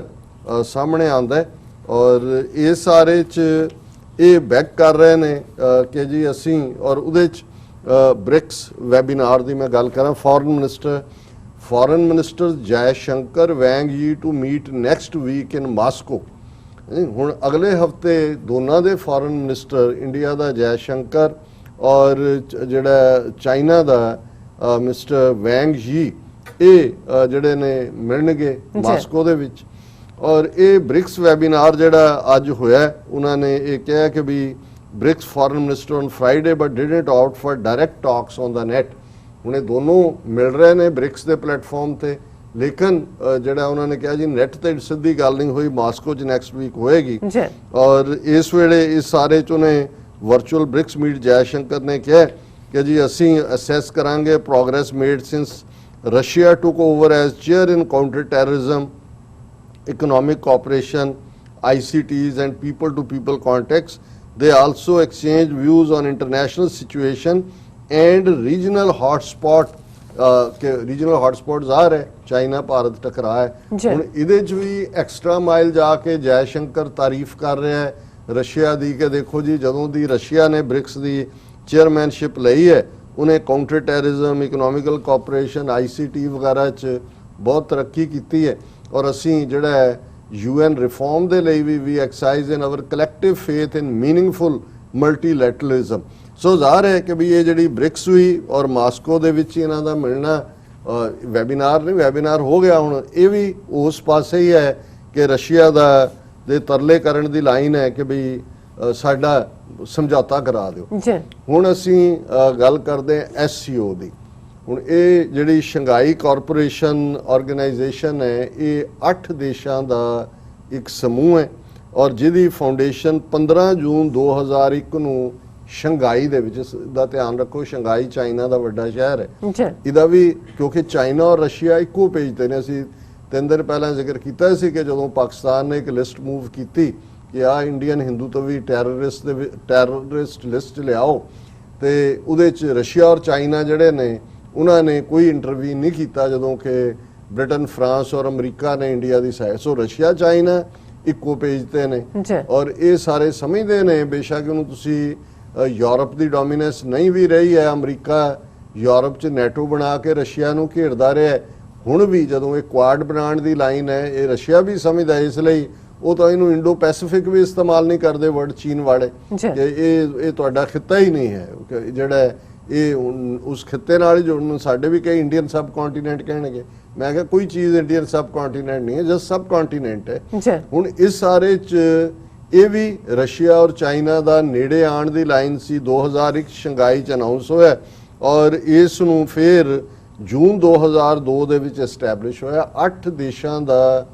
ਸਾਹਮਣੇ ਆਉਂਦਾ ਹੈ ਔਰ ਇਹ ਸਾਰੇ 'ਚ ਇਹ ਬੈਕ ਕਰ ਰਹੇ ਨੇ ਕਿ ਜੀ ਅਸੀਂ, ਔਰ ਉਹਦੇ 'ਚ ਬ੍ਰਿਕਸ ਵੈਬੀਨਾਰ ਦੀ ਮੈਂ ਗੱਲ ਕਰਾਂ, foreign minister Jaishankar Wang Yi to meet next week in Moscow. ਹੁਣ ਅਗਲੇ ਹਫਤੇ ਦੋਨਾਂ ਦੇ ਫੋਰਨ ਮਿਨਿਸਟਰ, ਇੰਡੀਆ ਦਾ ਜੈ ਸ਼ੰਕਰ ਔਰ ਜਿਹੜਾ ਚਾਈਨਾ ਦਾ ਮਿਸਟਰ ਵੈਂਗ ਯੀ, ਇਹ ਜਿਹੜੇ ਨੇ ਮਿਲਣਗੇ ਮਾਸਕੋ ਦੇ ਵਿੱਚ। ਔਰ ਇਹ ਬ੍ਰਿਕਸ ਵੈਬੀਨਾਰ ਜਿਹੜਾ ਅੱਜ ਹੋਇਆ, ਉਹਨਾਂ ਨੇ ਇਹ ਕਿਹਾ ਕਿ ਵੀ BRICS foreign minister on Friday but didn't opt for direct talks on the net। ਹੁਣ ਇਹ ਦੋਨੋਂ ਮਿਲ ਰਹੇ ਨੇ BRICS ਦੇ ਪਲੇਟਫਾਰਮ ਤੇ, ਲੇਕਿਨ ਜਿਹੜਾ ਉਹਨਾਂ ਨੇ ਕਿਹਾ ਜੀ ਨੈਟ ਤੇ ਸਿੱਧੀ ਗੱਲ ਨਹੀਂ ਹੋਈ, ਮਾਸਕੋ 'ਚ ਨੈਕਸਟ ਵੀਕ ਹੋਏਗੀ। ਔਰ ਇਸ ਵੇਲੇ ਇਸ ਸਾਰੇ 'ਚ ਉਹਨੇ virtual BRICS meat Jai Shankar ਨੇ ਕਿਹਾ ਕਿ ਜੀ ਅਸੀਂ ਅਸੈਸ ਕਰਾਂਗੇ progress made since Russia took over as chair in counter terrorism, economic cooperation, ICTs and people-to-people contacts. They also exchange views on international situation and regional hotspot ਕਿ regional hotspots ਆ ਰਹੇ, China Bharat ਟਕਰਾ ਹੈ। ਹੁਣ ਇਹਦੇ 'ਚ ਵੀ extra mile ਜਾ ਕੇ ਜੈ ਸ਼ੰਕਰ ਤਾਰੀਫ ਕਰ ਰਿਹਾ ਹੈ ਰਸ਼ੀਆ ਦੀ ਕਿ ਦੇਖੋ ਜੀ ਜਦੋਂ ਦੀ ਰਸ਼ੀਆ ਨੇ ਬ੍ਰਿਕਸ ਦੀ ਚੇਅਰਮੈਨਸ਼ਿਪ ਲਈ ਹੈ, ਉਹਨੇ counter terrorism, economical cooperation, ICT ਵਗੈਰਾ 'ਚ ਬਹੁਤ ਤਰੱਕੀ ਕੀਤੀ ਹੈ। ਔਰ ਅਸੀਂ ਜਿਹੜਾ ਹੈ UN ਰਿਫਾਰਮ ਦੇ ਲਈ ਵੀ excise in our collective faith in meaningful multilateralism. So ਜ਼ਾਹਰ ਹੈ ਕਿ ਵੀ ਇਹ ਜਿਹੜੀ ਬ੍ਰਿਕਸ ਹੋਈ ਔਰ ਮਾਸਕੋ ਦੇ ਵਿੱਚ ਇਹਨਾਂ ਦਾ ਮਿਲਣਾ, ਵੈਬੀਨਾਰ ਨਹੀਂ, ਵੈਬੀਨਾਰ ਹੋ ਗਿਆ। ਹੁਣ ਇਹ ਵੀ ਉਸ ਪਾਸੇ ਹੀ ਹੈ ਕਿ ਰਸ਼ੀਆ ਦੇ ਤਰਲੇ ਕਰਨ ਦੀ ਲਾਈਨ ਹੈ ਕਿ ਵੀ ਸਾਡਾ ਸਮਝੌਤਾ ਕਰਾ ਦਿਓ। ਹੁਣ ਅਸੀਂ ਗੱਲ ਕਰਦੇ ਹਾਂ SCO ਦੀ। ਹੁਣ ਇਹ ਜਿਹੜੀ ਸ਼ੰਘਾਈ ਕਾਰਪੋਰੇਸ਼ਨ ਆਰਗੇਨਾਈਜੇਸ਼ਨ ਹੈ, ਇਹ 8 ਦੇਸ਼ਾਂ ਦਾ ਇੱਕ ਸਮੂਹ ਹੈ ਔਰ ਜਿਹਦੀ ਫਾਊਂਡੇਸ਼ਨ 15 ਜੂਨ 2001 ਨੂੰ ਸ਼ੰਘਾਈ ਦੇ ਵਿੱਚ, ਦਾ ਧਿਆਨ ਰੱਖੋ ਸ਼ੰਘਾਈ ਚਾਈਨਾ ਦਾ ਵੱਡਾ ਸ਼ਹਿਰ ਹੈ। ਇਹਦਾ ਵੀ ਕਿਉਂਕਿ ਚਾਈਨਾ ਔਰ ਰਸ਼ੀਆ ਇੱਕੋ ਪੇਜ ਤੇ ਨੇ। ਅਸੀਂ 3 ਦਿਨ ਪਹਿਲਾਂ ਜ਼ਿਕਰ ਕੀਤਾ ਸੀ ਕਿ ਜਦੋਂ ਪਾਕਿਸਤਾਨ ਨੇ ਇੱਕ ਲਿਸਟ ਮੂਵ ਕੀਤੀ ਕਿ ਆ ਇੰਡੀਅਨ ਹਿੰਦੂਤਵੀ ਟੈਰਰਿਸਟ ਲਿਸਟ ਲਿਆਓ, ਤੇ ਉਹਦੇ 'ਚ ਰਸ਼ੀਆ ਔਰ ਚਾਈਨਾ ਜਿਹੜੇ ਨੇ ਉਹਨਾਂ ਨੇ ਕੋਈ ਇੰਟਰਵੀਨ ਨਹੀਂ ਕੀਤਾ ਜਦੋਂ ਕਿ ਬ੍ਰਿਟਨ, ਫਰਾਂਸ ਔਰ ਅਮਰੀਕਾ ਨੇ ਇੰਡੀਆ ਦੀ ਸਾਈਡ। ਸੋ ਰਸ਼ੀਆ ਚਾਈਨਾ ਇੱਕੋ ਪੇਜ ਤੇ ਨੇ ਔਰ ਇਹ ਸਾਰੇ ਸਮਝਦੇ ਨੇ, ਬੇਸ਼ੱਕ ਉਹਨੂੰ ਤੁਸੀਂ ਯੂਰਪ ਦੀ ਡੋਮੀਨੈਂਸ ਨਹੀਂ ਵੀ ਰਹੀ ਹੈ, ਅਮਰੀਕਾ ਯੂਰਪ 'ਚ ਨੈਟੋ ਬਣਾ ਕੇ ਰਸ਼ੀਆ ਨੂੰ ਘੇਰਦਾ ਰਿਹਾ। ਹੁਣ ਵੀ ਜਦੋਂ ਇਹ ਕੁਆਡ ਬਣਾਉਣ ਦੀ ਲਾਈਨ ਹੈ, ਇਹ ਰਸ਼ੀਆ ਵੀ ਸਮਝਦਾ, ਇਸ ਲਈ ਉਹ ਤਾਂ ਇਹਨੂੰ ਇੰਡੋ ਪੈਸੀਫਿਕ ਵੀ ਇਸਤੇਮਾਲ ਨਹੀਂ ਕਰਦੇ ਵਰਡ ਚੀਨ ਵਾਲੇ ਕਿ ਇਹ ਤੁਹਾਡਾ ਖਿੱਤਾ ਹੀ ਨਹੀਂ ਹੈ, ਜਿਹੜਾ ਇਹ ਉਸ ਖਿੱਤੇ ਨਾਲ ਹੀ ਜੁੜਨ। ਸਾਡੇ ਵੀ ਕਈ ਇੰਡੀਅਨ ਸਬ ਕੰਟੀਨੈਂਟ ਕਹਿਣਗੇ, ਮੈਂ ਕਿਹਾ ਕੋਈ ਚੀਜ਼ ਇੰਡੀਅਨ ਸਬ ਕੰਟੀਨੈਂਟ ਨਹੀਂ ਹੈ, ਜਸਟ ਸਬ ਕੰਟੀਨੈਂਟ ਹੈ। ਹੁਣ ਇਸ ਸਾਰੇ 'ਚ ਇਹ ਵੀ ਰਸ਼ੀਆ ਔਰ ਚਾਈਨਾ ਦਾ ਨੇੜੇ ਆਉਣ ਦੀ ਲਾਈਨ ਸੀ। 2001 ਸ਼ੰਘਾਈ 'ਚ ਅਨਾਉਂਸ ਹੋਇਆ ਔਰ ਇਸ ਨੂੰ ਫਿਰ ਜੂਨ 2002 ਦੇ ਵਿੱਚ ਐਸਟੈਬਲਿਸ਼ ਹੋਇਆ। 8 ਦੇਸ਼ਾਂ ਦਾ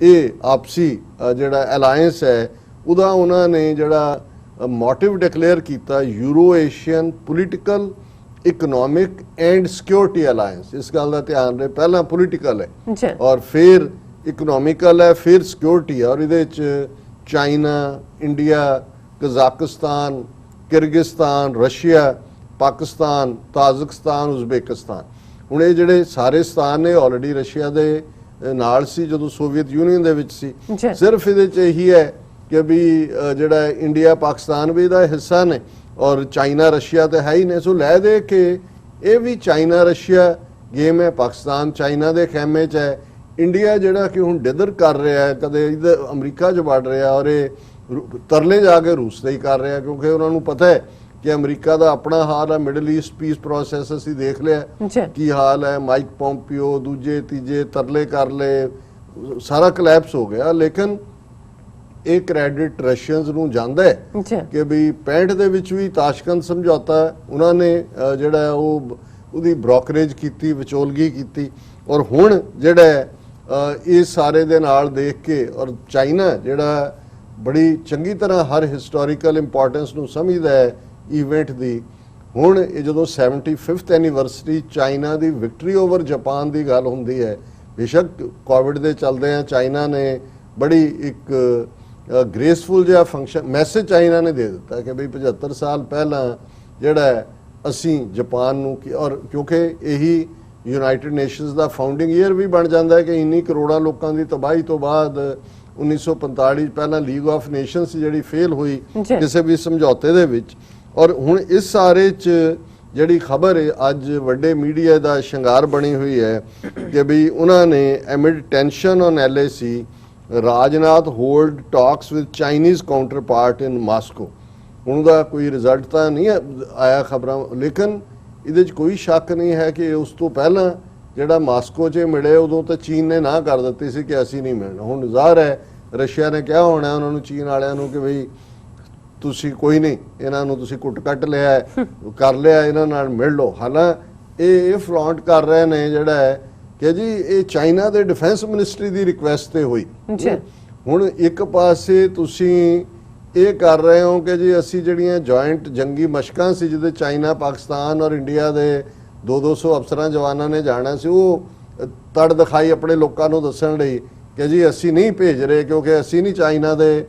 ਇਹ ਆਪਸੀ ਜਿਹੜਾ ਅਲਾਈਅੰਸ ਹੈ, ਉਹਦਾ ਉਹਨਾਂ ਨੇ ਜਿਹੜਾ ਮੋਟਿਵ ਡਿਕਲੇਅਰ ਕੀਤਾ, euro Asian political, economic and security alliance. ਇਸ ਗੱਲ ਦਾ ਧਿਆਨ ਰਹੇ, ਪਹਿਲਾਂ ਪੋਲੀਟੀਕਲ ਹੈ ਔਰ ਫਿਰ ਇਕਨੋਮਿਕਲ ਹੈ, ਫਿਰ ਸਿਕਿਉਰਿਟੀ ਹੈ। ਔਰ ਇਹਦੇ 'ਚ China, India, Kazakhstan, Kyrgyzstan, Russia, Pakistan, Tajikistan, Uzbekistan. ਹੁਣ ਇਹ ਜਿਹੜੇ ਸਾਰੇ ਸਥਾਨ ਨੇ ਆਲਰੇਡੀ ਰਸ਼ੀਆ ਦੇ ਨਾਲ ਸੀ ਜਦੋਂ ਸੋਵੀਅਤ ਯੂਨੀਅਨ ਦੇ ਵਿੱਚ ਸੀ। ਸਿਰਫ ਇਹਦੇ 'ਚ ਇਹੀ ਹੈ ਕਿ ਵੀ ਜਿਹੜਾ ਇੰਡੀਆ, ਪਾਕਿਸਤਾਨ ਵੀ ਇਹਦਾ ਹਿੱਸਾ ਨੇ ਔਰ ਚਾਈਨਾ, ਰਸ਼ੀਆ ਤੇ ਹੈ ਹੀ ਨੇ। ਸੋ ਲੈ ਦੇ ਕੇ ਇਹ ਵੀ ਚਾਈਨਾ ਰਸ਼ੀਆ ਗੇਮ ਹੈ, ਪਾਕਿਸਤਾਨ ਚਾਈਨਾ ਦੇ ਖੈਮੇ 'ਚ ਹੈ। ਇੰਡੀਆ ਜਿਹੜਾ ਕਿ ਹੁਣ ਡਿਦਰ ਕਰ ਰਿਹਾ ਹੈ, ਕਦੇ ਇੱਧਰ ਅਮਰੀਕਾ 'ਚ ਵੜ ਰਿਹਾ ਔਰ ਇਹ ਤਰਲੇ ਜਾ ਕੇ ਰੂਸ ਤੇ ਹੀ ਕਰ ਰਿਹਾ, ਕਿਉਂਕਿ ਉਹਨਾਂ ਨੂੰ ਪਤਾ ਹੈ ਕਿ ਅਮਰੀਕਾ ਦਾ ਆਪਣਾ ਹਾਲ ਹੈ। ਮਿਡਲ ਈਸਟ ਪੀਸ ਪ੍ਰੋਸੈਸ ਅਸੀਂ ਦੇਖ ਲਿਆ ਕੀ ਹਾਲ ਹੈ, ਮਾਈਕ ਪੋਂਪੀਓ ਦੂਜੇ ਤੀਜੇ ਤਰਲੇ ਕਰ ਲਏ, ਸਾਰਾ ਕਲੈਪਸ ਹੋ ਗਿਆ। ਲੇਕਿਨ ਇਹ ਕ੍ਰੈਡਿਟ ਰਸ਼ੀਅਨਸ ਨੂੰ ਜਾਂਦਾ ਹੈ ਕਿ ਵੀ 65 ਦੇ ਵਿੱਚ ਵੀ ਤਾਸ਼ਕੰਦ ਸਮਝੌਤਾ ਉਹਨਾਂ ਨੇ ਜਿਹੜਾ ਉਹਦੀ ਬ੍ਰੋਕਰੇਜ ਕੀਤੀ, ਵਿਚੋਲਗੀ ਕੀਤੀ। ਔਰ ਹੁਣ ਜਿਹੜਾ ਇਹ ਸਾਰੇ ਦੇ ਨਾਲ ਦੇਖ ਕੇ ਔਰ ਚਾਈਨਾ ਜਿਹੜਾ ਬੜੀ ਚੰਗੀ ਤਰ੍ਹਾਂ ਹਰ ਹਿਸਟੋਰੀਕਲ ਇੰਪੋਰਟੈਂਸ ਨੂੰ ਸਮਝਦਾ ਹੈ ਈਵੈਂਟ ਦੀ। ਹੁਣ ਇਹ ਜਦੋਂ 75th ਐਨੀਵਰਸਰੀ ਚਾਈਨਾ ਦੀ ਵਿਕਟਰੀ ਓਵਰ ਜਾਪਾਨ ਦੀ ਗੱਲ ਹੁੰਦੀ ਹੈ, ਬੇਸ਼ੱਕ ਕੋਵਿਡ ਦੇ ਚੱਲਦੇ ਆ ਚਾਈਨਾ ਨੇ ਬੜੀ ਇੱਕ ਗ੍ਰੇਸਫੁਲ ਜਿਹਾ ਫੰਕਸ਼ਨ ਮੈਸੇਜ ਚਾਈਨਾ ਨੇ ਦੇ ਦਿੱਤਾ ਕਿ ਬਈ 75 ਸਾਲ ਪਹਿਲਾਂ ਜਿਹੜਾ ਅਸੀਂ ਜਾਪਾਨ ਨੂੰ ਔਰ ਕਿਉਂਕਿ ਇਹੀ ਯੂਨਾਈਟਿਡ ਨੇਸ਼ਨਸ ਦਾ ਫਾਊਂਡਿੰਗ ਈਅਰ ਵੀ ਬਣ ਜਾਂਦਾ ਹੈ ਕਿ ਇੰਨੀ ਕਰੋੜਾਂ ਲੋਕਾਂ ਦੀ ਤਬਾਹੀ ਤੋਂ ਬਾਅਦ 1945 ਪਹਿਲਾਂ ਲੀਗ ਆਫ ਨੇਸ਼ਨਸ ਜਿਹੜੀ ਫੇਲ ਹੋਈ ਕਿਸੇ ਵੀ ਸਮਝੌਤੇ ਦੇ ਵਿੱਚ। ਔਰ ਹੁਣ ਇਸ ਸਾਰੇ 'ਚ ਜਿਹੜੀ ਖਬਰ ਅੱਜ ਵੱਡੇ ਮੀਡੀਆ ਦਾ ਸ਼ਿੰਗਾਰ ਬਣੀ ਹੋਈ ਹੈ ਕਿ ਵੀ ਉਹਨਾਂ ਨੇ amid tension on LAC Rajnath hold talks with Chinese counterpart in Moscow. ਉਹਦਾ ਕੋਈ ਰਿਜ਼ਲਟ ਤਾਂ ਨਹੀਂ ਆਇਆ ਖਬਰਾਂ, ਲੇਕਿਨ ਇਹਦੇ 'ਚ ਕੋਈ ਸ਼ੱਕ ਨਹੀਂ ਹੈ ਕਿ ਉਸ ਤੋਂ ਪਹਿਲਾਂ ਜਿਹੜਾ ਮਾਸਕੋ 'ਚ ਮਿਲੇ ਉਦੋਂ ਤਾਂ ਚੀਨ ਨੇ ਨਾ ਕਰ ਦਿੱਤੀ ਸੀ ਕਿ ਅਸੀਂ ਨਹੀਂ ਮਿਲਣਾ। ਹੁਣ ਜ਼ਾਹਰ ਹੈ ਰਸ਼ੀਆ ਨੇ ਕਿਹਾ ਹੋਣਾ ਉਹਨਾਂ ਨੂੰ, ਚੀਨ ਵਾਲਿਆਂ ਨੂੰ, ਕਿ ਬਈ ਤੁਸੀਂ ਕੋਈ ਨਹੀਂ, ਇਹਨਾਂ ਨੂੰ ਤੁਸੀਂ ਕੁੱਟ ਕੱਟ ਲਿਆ ਕਰ ਲਿਆ, ਇਹਨਾਂ ਨਾਲ ਮਿਲ ਲਓ। ਹਾਲਾਂਕਿ ਇਹ ਫਲੌਂਟ ਕਰ ਰਹੇ ਨੇ ਜਿਹੜਾ ਹੈ ਕਿ ਜੀ ਇਹ ਚਾਈਨਾ ਦੇ ਡਿਫੈਂਸ ਮਿਨਿਸਟਰੀ ਦੀ ਰਿਕੁਐਸਟ ਤੇ ਹੋਈ। ਹੁਣ ਇੱਕ ਪਾਸੇ ਤੁਸੀਂ ਇਹ ਕਰ ਰਹੇ ਹੋ ਕਿ ਜੀ ਅਸੀਂ ਜਿਹੜੀਆਂ ਜੁਆਇੰਟ ਜੰਗੀ ਮਸ਼ਕਾਂ ਸੀ ਜਿਹਦੇ ਚਾਈਨਾ ਪਾਕਿਸਤਾਨ ਔਰ ਇੰਡੀਆ ਦੇ 200 ਅਫਸਰਾਂ ਜਵਾਨਾਂ ਨੇ ਜਾਣਾ ਸੀ, ਉਹ ਤੜ ਦਿਖਾਈ ਆਪਣੇ ਲੋਕਾਂ ਨੂੰ ਦੱਸਣ ਲਈ ਕਿ ਜੀ ਅਸੀਂ ਨਹੀਂ ਭੇਜ ਰਹੇ ਕਿਉਂਕਿ ਅਸੀਂ ਨਹੀਂ ਚਾਈਨਾ ਦੇ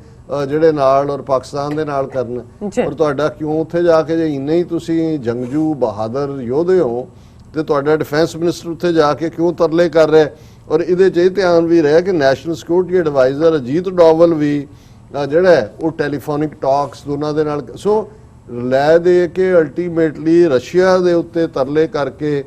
ਜਿਹੜੇ ਨਾਲ ਔਰ ਪਾਕਿਸਤਾਨ ਦੇ ਨਾਲ ਕਰਨ। ਔਰ ਤੁਹਾਡਾ ਕਿਉਂ ਉੱਥੇ ਜਾ ਕੇ ਜੇ ਇੰਨੇ ਹੀ ਤੁਸੀਂ ਜੰਗਜੂ ਬਹਾਦਰ ਯੋਧੇ ਹੋ ਤੇ ਤੁਹਾਡਾ ਡਿਫੈਂਸ ਮਿਨਿਸਟਰ ਉੱਥੇ ਜਾ ਕੇ ਕਿਉਂ ਤਰਲੇ ਕਰ ਰਿਹਾ। ਔਰ ਇਹਦੇ 'ਚ ਇਹ ਧਿਆਨ ਵੀ ਰਿਹਾ ਕਿ national security advisor Ajit Doval ਵੀ ਜਿਹੜਾ ਉਹ ਟੈਲੀਫੋਨਿਕ ਟਾਕਸ ਦੋਨਾਂ ਦੇ ਨਾਲ ਸੋ ਲੈ ਦੇ ਕੇ ਅਲਟੀਮੇਟਲੀ ਰਸ਼ੀਆ ਦੇ ਉੱਤੇ ਤਰਲੇ ਕਰਕੇ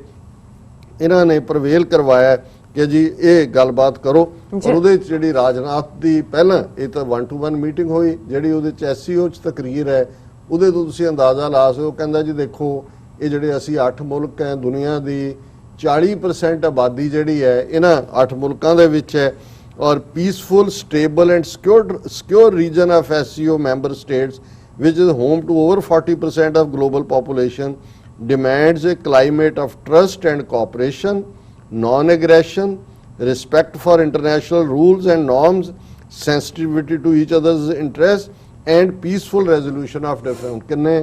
ਇਹਨਾਂ ਨੇ ਪ੍ਰਵੇਲ ਕਰਵਾਇਆ ਕਿ ਜੀ ਇਹ ਗੱਲਬਾਤ ਕਰੋ। ਔਰ ਉਹਦੇ 'ਚ ਜਿਹੜੀ ਰਾਜਨਾਥ ਦੀ ਪਹਿਲਾਂ ਇਹ ਤਾਂ 1-to-1 ਮੀਟਿੰਗ ਹੋਈ, ਜਿਹੜੀ ਉਹਦੇ 'ਚ SCO 'ਚ ਤਕਰੀਰ ਹੈ ਉਹਦੇ ਤੋਂ ਤੁਸੀਂ ਅੰਦਾਜ਼ਾ ਲਾ ਸਕਦੇ ਹੋ। ਕਹਿੰਦਾ ਜੀ ਦੇਖੋ ਇਹ ਜਿਹੜੇ ਅਸੀਂ 8 ਮੁਲਕ ਹੈ, ਦੁਨੀਆ ਦੀ 40% ਆਬਾਦੀ ਜਿਹੜੀ ਹੈ ਇਹਨਾਂ 8 ਮੁਲਕਾਂ ਦੇ ਵਿੱਚ ਹੈ ਔਰ peaceful stable and secure region of SCO member states which is home to over 40% of global population demands a climate of trust and cooperation, non-aggression, respect for international rules and norms, sensitivity to each other's interests and peaceful resolution of different। ਕਿੰਨੇ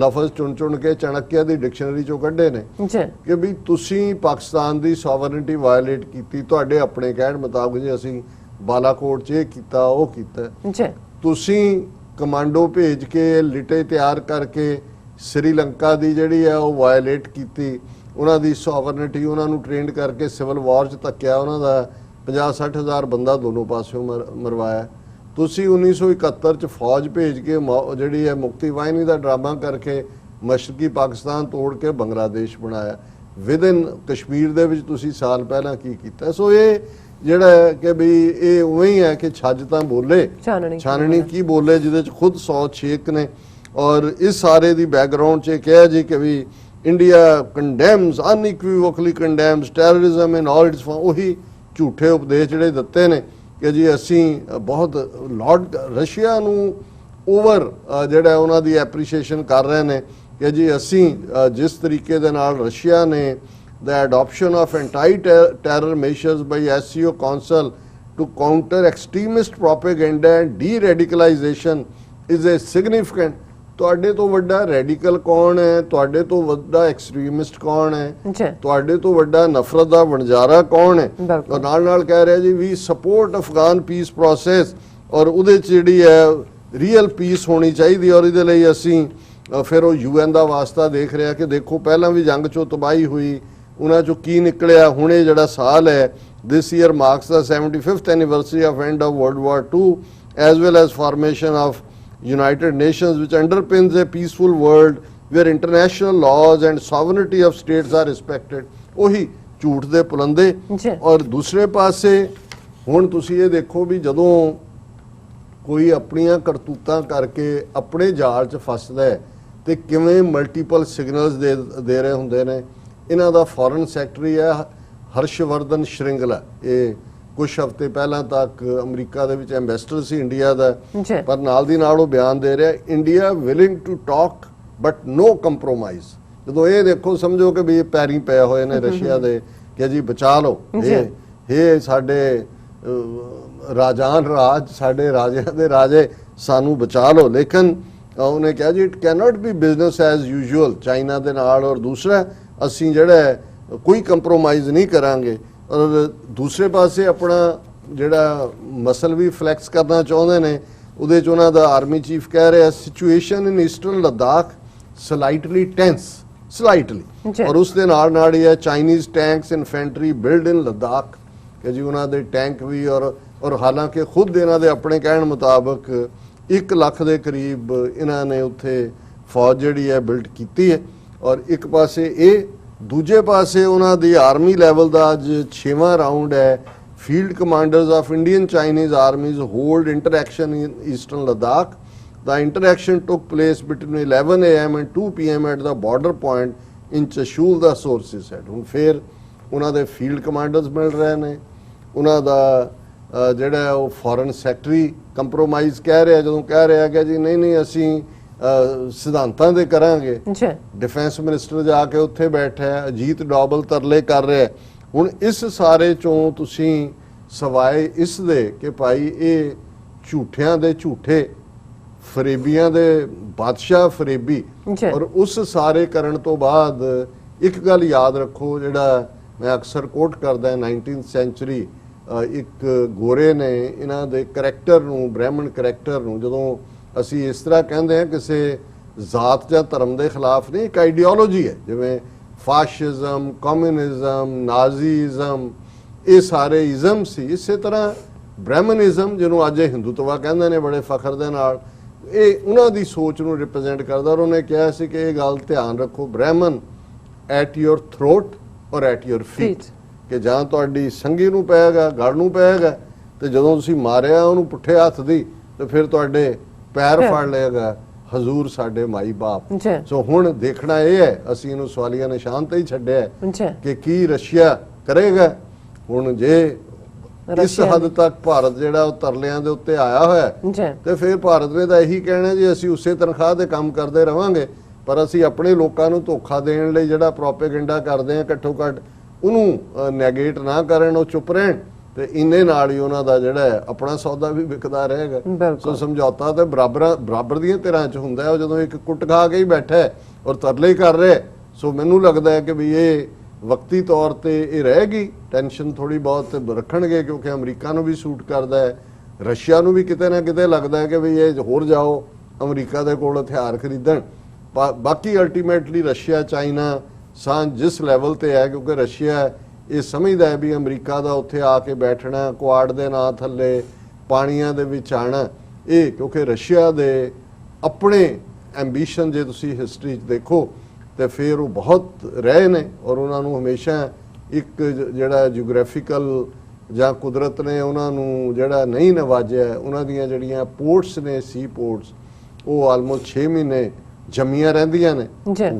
ਲਫ਼ਜ਼ ਚੁਣ ਕੇ ਚਾਣਕਿਆ ਦੀ dictionary ਚੋਂ ਕੱਢੇ ਨੇ ਕਿ ਵੀ ਤੁਸੀਂ ਪਾਕਿਸਤਾਨ ਦੀ sovereignty violet ਕੀਤੀ, ਤੁਹਾਡੇ ਆਪਣੇ ਕਹਿਣ ਮੁਤਾਬਕ ਜੇ ਅਸੀਂ ਬਾਲਾਕੋਟ 'ਚ ਇਹ ਕੀਤਾ ਉਹ ਕੀਤਾ, ਤੁਸੀਂ ਕਮਾਂਡੋ ਭੇਜ ਕੇ ਲਿਟੇ ਤਿਆਰ ਕਰਕੇ ਸ੍ਰੀਲੰਕਾ ਦੀ ਜਿਹੜੀ ਹੈ ਉਹ ਵਾਇਲੇਟ ਕੀਤੀ, ਉਹਨਾਂ ਦੀ ਸੋਵਰਨਿਟੀ, ਉਹਨਾਂ ਨੂੰ ਟ੍ਰੇਨਡ ਕਰਕੇ ਸਿਵਲ ਵਾਰ 'ਚ ਧੱਕਿਆ, ਉਹਨਾਂ ਦਾ 50-60 ਹਜ਼ਾਰ ਬੰਦਾ ਦੋਨੋਂ ਪਾਸਿਓਂ ਮਰਵਾਇਆ। ਤੁਸੀਂ 1971 'ਚ ਫੌਜ ਭੇਜ ਕੇ ਜਿਹੜੀ ਹੈ ਮੁਕਤੀ ਵਾਹਿਨੀ ਦਾ ਡਰਾਮਾ ਕਰਕੇ ਮਸ਼ਰਕੀ ਪਾਕਿਸਤਾਨ ਤੋੜ ਕੇ ਬੰਗਲਾਦੇਸ਼ ਬਣਾਇਆ। ਵਿਦਿਨ ਕਸ਼ਮੀਰ ਦੇ ਵਿੱਚ ਤੁਸੀਂ ਸਾਲ ਪਹਿਲਾਂ ਕੀ ਕੀਤਾ। ਸੋ ਇਹ ਜਿਹੜਾ ਹੈ ਕਿ ਵੀ ਇਹ ਉਵੇਂ ਹੀ ਹੈ ਕਿ ਛੱਜ ਤਾਂ ਬੋਲੇ ਛਾਨਣੀ ਕੀ ਬੋਲੇ, ਜਿਹਦੇ 'ਚ ਖੁਦ 100 ਛੇਕ ਨੇ। ਔਰ ਇਸ ਸਾਰੇ ਦੀ ਬੈਕਗਰਾਉਂਡ 'ਚ ਕਿਹਾ ਜੀ ਕਿ ਵੀ India condemns unequivocally condemns terrorism in all its form. ਉਹੀ ਝੂਠੇ ਉਪਦੇਸ਼ ਜਿਹੜੇ ਦਿੱਤੇ ਨੇ ਕਿ ਜੀ ਅਸੀਂ ਬਹੁਤ ਲਾਰਡ ਰਸ਼ੀਆ ਨੂੰ ਓਵਰ ਜਿਹੜਾ ਉਹਨਾਂ ਦੀ ਐਪਰੀਸ਼ੀਏਸ਼ਨ ਕਰ ਰਹੇ ਨੇ ਕਿ ਜੀ ਅਸੀਂ ਜਿਸ ਤਰੀਕੇ ਦੇ ਨਾਲ ਰਸ਼ੀਆ ਨੇ the adoption of anti-terror measures by SCO Council to counter extremist propaganda and de-radicalization is a significant। ਤੁਹਾਡੇ ਤੋਂ ਵੱਡਾ ਰੈਡੀਕਲ ਕੌਣ ਹੈ, ਤੁਹਾਡੇ ਤੋਂ ਵੱਡਾ ਐਕਸਟ੍ਰੀਮਿਸਟ ਕੌਣ ਹੈ, ਤੁਹਾਡੇ ਤੋਂ ਵੱਡਾ ਨਫ਼ਰਤ ਦਾ ਵਣਜਾਰਾ ਕੌਣ ਹੈ। ਔਰ ਨਾਲ ਕਹਿ ਰਿਹਾ ਜੀ ਵੀ ਸਪੋਰਟ ਅਫਗਾਨ ਪੀਸ ਪ੍ਰੋਸੈਸ ਔਰ ਉਹਦੇ 'ਚ ਜਿਹੜੀ ਹੈ ਰੀਅਲ ਪੀਸ ਹੋਣੀ ਚਾਹੀਦੀ। ਔਰ ਇਹਦੇ ਲਈ ਅਸੀਂ ਫਿਰ ਉਹ UN ਦਾ ਵਾਸਤਾ ਦੇਖ ਰਿਹਾ ਕਿ ਦੇਖੋ ਪਹਿਲਾਂ ਵੀ ਜੰਗ 'ਚੋਂ ਤਬਾਹੀ ਹੋਈ, ਉਹਨਾਂ 'ਚੋਂ ਕੀ ਨਿਕਲਿਆ। ਹੁਣ ਇਹ ਜਿਹੜਾ ਸਾਲ ਹੈ this year marks the 75th anniversary of end of World War II as well as formation of United Nations which underpins a peaceful world where international laws and sovereignty of states are respected। ਉਹੀ ਝੂਠ ਦੇ ਪੁਲੰਦੇ। ਔਰ ਦੂਸਰੇ ਪਾਸੇ ਹੁਣ ਤੁਸੀਂ ਇਹ ਦੇਖੋ ਵੀ ਜਦੋਂ ਕੋਈ ਆਪਣੀਆਂ ਕਰਤੂਤਾਂ ਕਰਕੇ ਆਪਣੇ ਜਾਲ 'ਚ ਫਸਦਾ ਹੈ ਤੇ ਕਿਵੇਂ ਮਲਟੀਪਲ ਸਿਗਨਲਸ ਦੇ ਰਹੇ ਹੁੰਦੇ ਨੇ। ਇਹਨਾਂ ਦਾ ਫੋਰਨ ਸੈਕਟਰੀ ਹੈ ਹਰਸ਼ਵਰਧਨ ਸ਼੍ਰਿੰਗਲਾ, ਇਹ ਕੁਝ ਹਫ਼ਤੇ ਪਹਿਲਾਂ ਤੱਕ ਅਮਰੀਕਾ ਦੇ ਵਿੱਚ ਐਂਬੈਸਡਰ ਸੀ ਇੰਡੀਆ ਦਾ, ਪਰ ਨਾਲ ਦੀ ਨਾਲ ਉਹ ਬਿਆਨ ਦੇ ਰਿਹਾ India willing to talk but no compromise. ਜਦੋਂ ਇਹ ਦੇਖੋ ਸਮਝੋ ਕਿ ਵੀ ਇਹ ਪੈਰੀਂ ਪਏ ਹੋਏ ਨੇ ਰਸ਼ੀਆ ਦੇ ਕਿ ਜੀ ਬਚਾ ਲਓ, ਇਹ ਸਾਡੇ ਰਾਜਾਨ ਰਾਜ ਸਾਡੇ ਰਾਜਿਆਂ ਦੇ ਰਾਜੇ ਸਾਨੂੰ ਬਚਾ ਲਓ। ਲੇਕਿਨ ਉਹਨੇ ਕਿਹਾ ਜੀ it cannot B business as usual China ਦੇ ਨਾਲ, ਔਰ ਦੂਸਰਾ ਅਸੀਂ ਜਿਹੜਾ ਕੋਈ ਕੰਪਰੋਮਾਈਜ਼ ਨਹੀਂ ਕਰਾਂਗੇ। ਔਰ ਦੂਸਰੇ ਪਾਸੇ ਆਪਣਾ ਜਿਹੜਾ ਮਸਲ ਵੀ ਫਲੈਕਸ ਕਰਨਾ ਚਾਹੁੰਦੇ ਨੇ। ਉਹਦੇ 'ਚ ਉਹਨਾਂ ਦਾ ਆਰਮੀ ਚੀਫ ਕਹਿ ਰਿਹਾ situation in eastern Ladakh slightly tense, slightly. ਔਰ ਉਸ ਦੇ ਨਾਲ ਨਾਲ ਹੀ ਹੈ Chinese tanks infantry build in Ladakh ਕਿ ਜੀ ਉਹਨਾਂ ਦੇ ਟੈਂਕ ਵੀ ਔਰ ਹਾਲਾਂਕਿ ਖੁਦ ਇਹਨਾਂ ਦੇ ਆਪਣੇ ਕਹਿਣ ਮੁਤਾਬਕ 1 ਲੱਖ ਦੇ ਕਰੀਬ ਇਹਨਾਂ ਨੇ ਉੱਥੇ ਫੌਜ ਜਿਹੜੀ ਹੈ ਬਿਲਡ ਕੀਤੀ ਹੈ। ਔਰ ਇੱਕ ਪਾਸੇ ਇਹ, ਦੂਜੇ ਪਾਸੇ ਉਹਨਾਂ ਦੀ ਆਰਮੀ ਲੈਵਲ ਦਾ ਅੱਜ 6ਵਾਂ ਰਾਉਂਡ ਹੈ। Field commanders of Indian Chinese armies hold interaction in eastern Ladakh. The interaction took place between 11 AM and 2 PM at the border point in Chashul, the sources said. ਹੁਣ ਫਿਰ ਉਹਨਾਂ ਦੇ ਫੀਲਡ ਕਮਾਂਡਰਸ ਮਿਲ ਰਹੇ ਨੇ। ਉਹਨਾਂ ਦਾ ਜਿਹੜਾ ਉਹ ਫੋਰਨ ਸੈਕਟਰੀ ਕੰਪਰੋਮਾਈਜ਼ ਕਹਿ ਰਿਹਾ, ਜਦੋਂ ਕਹਿ ਰਿਹਾ ਕਿ ਜੀ ਨਹੀਂ ਅਸੀਂ ਸਿਧਾਂਤਾਂ ਦੇ ਕਰਾਂਗੇ। ਡਿਫੈਂਸ ਮਿਨਿਸਟਰ ਜਾ ਕੇ ਉੱਥੇ ਬੈਠਾ ਹੈ, ਅਜੀਤ ਡੋਬਲ ਤਰਲੇ ਕਰ ਰਿਹਾ। ਹੁਣ ਇਸ ਸਾਰੇ ਚੋਂ ਤੁਸੀਂ ਸਵਾਏ ਇਸ ਦੇ ਕਿ ਭਾਈ ਇਹ ਝੂਠਿਆਂ ਦੇ ਝੂਠੇ, ਫਰੇਬੀਆਂ ਦੇ ਬਾਦਸ਼ਾਹ ਫਰੇਬੀ, ਔਰ ਉਸ ਸਾਰੇ ਕਰਨ ਤੋਂ ਬਾਅਦ ਇੱਕ ਗੱਲ ਯਾਦ ਰੱਖੋ, ਜਿਹੜਾ ਮੈਂ ਅਕਸਰ ਕੋਟ ਕਰਦਾ 19th ਸੈਂਚੁਰੀ ਇੱਕ ਗੋਰੇ ਨੇ ਇਹਨਾਂ ਦੇ ਕਰੈਕਟਰ ਨੂੰ, ਬ੍ਰਾਹਮਣ ਕਰੈਕਟਰ ਨੂੰ, ਜਦੋਂ ਅਸੀਂ ਇਸ ਤਰ੍ਹਾਂ ਕਹਿੰਦੇ ਹਾਂ ਕਿਸੇ ਜ਼ਾਤ ਜਾਂ ਧਰਮ ਦੇ ਖਿਲਾਫ ਨਹੀਂ, ਇੱਕ ਆਈਡੀਓਲੋਜੀ ਹੈ ਜਿਵੇਂ ਫਾਸ਼ਿਜ਼ਮ, ਕਮਿਊਨਿਜ਼ਮ, ਨਾਜ਼ੀਜ਼ਮ, ਇਹ ਸਾਰੇ ਇਜ਼ਮ ਸੀ। ਇਸੇ ਤਰ੍ਹਾਂ ਬ੍ਰਾਹਮਣਿਜ਼ਮ ਜਿਹਨੂੰ ਅੱਜ ਹਿੰਦੂਤਵਾ ਕਹਿੰਦੇ ਨੇ ਬੜੇ ਫਖਰ ਦੇ ਨਾਲ, ਇਹ ਉਹਨਾਂ ਦੀ ਸੋਚ ਨੂੰ ਰਿਪਰੈਜ਼ੈਂਟ ਕਰਦਾ। ਔਰ ਉਹਨੇ ਕਿਹਾ ਸੀ ਕਿ ਇਹ ਗੱਲ ਧਿਆਨ ਰੱਖੋ, ਬ੍ਰਾਹਮਣ ਐਟ ਯੋਰ ਥਰੋਟ ਔਰ ਐਟ ਯੋਰ ਫੀਟ, ਕਿ ਜਾਂ ਤੁਹਾਡੀ ਸੰਗੀ ਨੂੰ ਪਏਗਾ, ਗੜ ਨੂੰ ਪਏਗਾ, ਤੇ ਜਦੋਂ ਤੁਸੀਂ ਮਾਰਿਆ ਉਹਨੂੰ ਪੁੱਠੇ ਹੱਥ ਦੀ ਤੇ ਫਿਰ ਤੁਹਾਡੇ ਪੈਰ ਫੜ ਲਏਗਾ ਹਜ਼ੂਰ ਸਾਡੇ ਮਾਈ ਬਾਪ। ਸੋ ਹੁਣ ਦੇਖਣਾ ਇਹ ਹੈ, ਅਸੀਂ ਇਹਨੂੰ ਸਵਾਲੀਆ ਨਿਸ਼ਾਨ ਤੇ ਹੀ ਛੱਡਿਆ ਕਿ ਕੀ ਰਸ਼ੀਆ ਕਰੇਗਾ। ਹੁਣ ਜੇ ਇਸ ਹੱਦ ਤੱਕ ਭਾਰਤ ਜਿਹੜਾ ਉਹ ਤਰਲਿਆਂ ਦੇ ਉੱਤੇ ਆਇਆ ਹੋਇਆ ਤੇ ਫਿਰ ਭਾਰਤ ਨੇ ਤਾਂ ਇਹੀ ਕਹਿਣਾ ਜੀ ਅਸੀਂ ਉਸੇ ਤਨਖਾਹ ਤੇ ਕੰਮ ਕਰਦੇ ਰਵਾਂਗੇ, ਪਰ ਅਸੀਂ ਆਪਣੇ ਲੋਕਾਂ ਨੂੰ ਧੋਖਾ ਦੇਣ ਲਈ ਜਿਹੜਾ ਪ੍ਰੋਪੇਗੈਂਡਾ ਕਰਦੇ ਆ ਘੱਟੋ ਘੱਟ ਉਹਨੂੰ ਨੈਗੇਟ ਨਾ ਕਰਨ, ਉਹ ਚੁੱਪ ਰਹਿਣ, ਤੇ ਇੰਨੇ ਨਾਲ ਹੀ ਉਹਨਾਂ ਦਾ ਜਿਹੜਾ ਆਪਣਾ ਸੌਦਾ ਵੀ ਵਿਕਦਾ ਰਹੇਗਾ। ਸੋ ਸਮਝੌਤਾ ਤੇ ਬਰਾਬਰ ਦੀਆਂ ਧਿਰਾਂ 'ਚ ਹੁੰਦਾ ਹੈ। ਜਦੋਂ ਇੱਕ ਕੁੱਟ ਖਾ ਕੇ ਹੀ ਬੈਠਾ ਔਰ ਤਰਲੇ ਕਰ ਰਿਹਾ, ਸੋ ਮੈਨੂੰ ਲੱਗਦਾ ਹੈ ਕਿ ਵੀ ਇਹ ਵਕਤੀ ਤੌਰ ਤੇ ਇਹ ਰਹੇਗੀ, ਟੈਨਸ਼ਨ ਥੋੜੀ ਬਹੁਤ ਰੱਖਣਗੇ ਕਿਉਂਕਿ ਅਮਰੀਕਾ ਨੂੰ ਵੀ ਸੂਟ ਕਰਦਾ ਹੈ, ਰਸ਼ੀਆ ਨੂੰ ਵੀ ਕਿਤੇ ਨਾ ਕਿਤੇ ਲੱਗਦਾ ਹੈ ਕਿ ਵੀ ਇਹ ਹੋਰ ਜਾਓ ਅਮਰੀਕਾ ਦੇ ਕੋਲ ਹਥਿਆਰ ਖਰੀਦਣ। ਬਾਕੀ ਅਲਟੀਮੇਟਲੀ ਰਸ਼ੀਆ ਚਾਈਨਾ ਸਾਂਝ ਜਿਸ ਲੈਵਲ ਤੇ ਹੈ, ਕਿਉਂਕਿ ਰਸ਼ੀਆ ਇਹ ਸਮਝਦਾ ਹੈ ਵੀ ਅਮਰੀਕਾ ਦਾ ਉੱਥੇ ਆ ਕੇ ਬੈਠਣਾ, ਕੁਆਡ ਦੇ ਨਾਂ ਥੱਲੇ ਪਾਣੀਆਂ ਦੇ ਵਿੱਚ ਆਣਾ, ਇਹ ਕਿਉਂਕਿ ਰਸ਼ੀਆ ਦੇ ਆਪਣੇ ਐਂਬੀਸ਼ਨ ਜੇ ਤੁਸੀਂ ਹਿਸਟਰੀ 'ਚ ਦੇਖੋ ਤੇ ਫਿਰ ਉਹ ਬਹੁਤ ਰਹੇ ਨੇ, ਔਰ ਉਹਨਾਂ ਨੂੰ ਹਮੇਸ਼ਾ ਇੱਕ ਜਿਹੜਾ ਜਿਓਗ੍ਰਾਫੀਕਲ ਜਾਂ ਕੁਦਰਤ ਨੇ ਉਹਨਾਂ ਨੂੰ ਜਿਹੜਾ ਨਹੀਂ ਨਵਾਜਿਆ, ਉਹਨਾਂ ਦੀਆਂ ਜਿਹੜੀਆਂ ਪੋਰਟਸ ਨੇ, ਸੀ ਪੋਰਟਸ, ਉਹ ਆਲਮੋਸਟ 6 ਮਹੀਨੇ ਜੰਮੀਆਂ ਰਹਿੰਦੀਆਂ ਨੇ।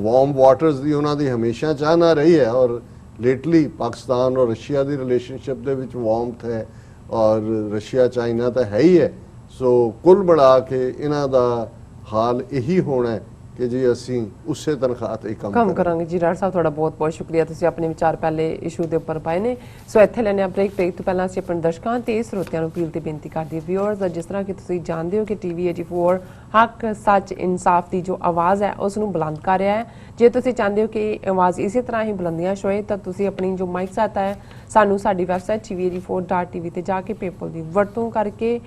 ਵਾਰਮ ਵਾਟਰਸ ਦੀ ਉਹਨਾਂ ਦੀ ਹਮੇਸ਼ਾ ਚਾਹਨਾ ਰਹੀ ਹੈ, ਔਰ ਲੇਟਲੀ ਪਾਕਿਸਤਾਨ ਔਰ ਰਸ਼ੀਆ ਦੀ ਰਿਲੇਸ਼ਨਸ਼ਿਪ ਦੇ ਵਿੱਚ ਵਾਰਮਥ ਹੈ, ਔਰ ਰਸ਼ੀਆ ਚਾਈਨਾ ਤਾਂ ਹੈ ਹੀ ਹੈ। ਸੋ ਕੁੱਲ ਮਿਲਾ ਕੇ ਇਹਨਾਂ ਦਾ ਹਾਲ ਇਹੀ ਹੋਣਾ ਕਿ ਜੀ ਅਸੀਂ ਉਸੇ ਤਨਖਾਹ ਤੇ ਕੰਮ ਕਰਾਂਗੇ। ਜੀ ਰਾਜ ਸਾਹਿਬ ਤੁਹਾਡਾ ਬਹੁਤ ਬਹੁਤ ਸ਼ੁਕਰੀਆ, ਤੁਸੀਂ ਆਪਣੇ ਵਿਚਾਰ ਪਹਿਲੇ ਇਸ਼ੂ ਦੇ ਉੱਪਰ ਪਾਏ ਨੇ। ਸੋ ਇੱਥੇ ਲੈਣੇ ਆ ਬ੍ਰੇਕ ਤੋਂ ਪਹਿਲਾਂ ਅਸੀਂ ਆਪਣੇ ਦਰਸ਼ਕਾਂ ਤੇ ਸਰੋਤਿਆਂ ਨੂੰ ਅਪੀਲ ਤੇ ਬੇਨਤੀ ਕਰਦੇ ਹਾਂ ਵਿਊਅਰਸ, ਜਿਸ ਤਰ੍ਹਾਂ ਕਿ ਤੁਸੀਂ ਜਾਣਦੇ ਹੋ ਕਿ TV 84 ਹੱਕ, ਸੱਚ, ਇਨਸਾਫ ਦੀ ਜੋ ਆਵਾਜ਼ ਹੈ ਉਸ ਨੂੰ ਬੁਲੰਦ ਕਰ ਰਿਹਾ ਹੈ। ਜੇ ਤੁਸੀਂ ਚਾਹੁੰਦੇ ਹੋ ਕਿ ਆਵਾਜ਼ ਇਸੇ ਤਰ੍ਹਾਂ ਹੀ ਬੁਲੰਦੀਆਂ ਹੋਏ ਤਾਂ ਤੁਸੀਂ ਆਪਣੀ ਜੋ ਮਾਈਕ ਸਹਾਇਤਾ ਹੈ ਸਾਨੂੰ ਸਾਡੀ ਵੈਬਸਾਈਟ tv84.tv ਤੇ ਜਾ ਕੇ ਪੇਪਲ ਦੀ ਵਰਤੋਂ ਕਰਕੇ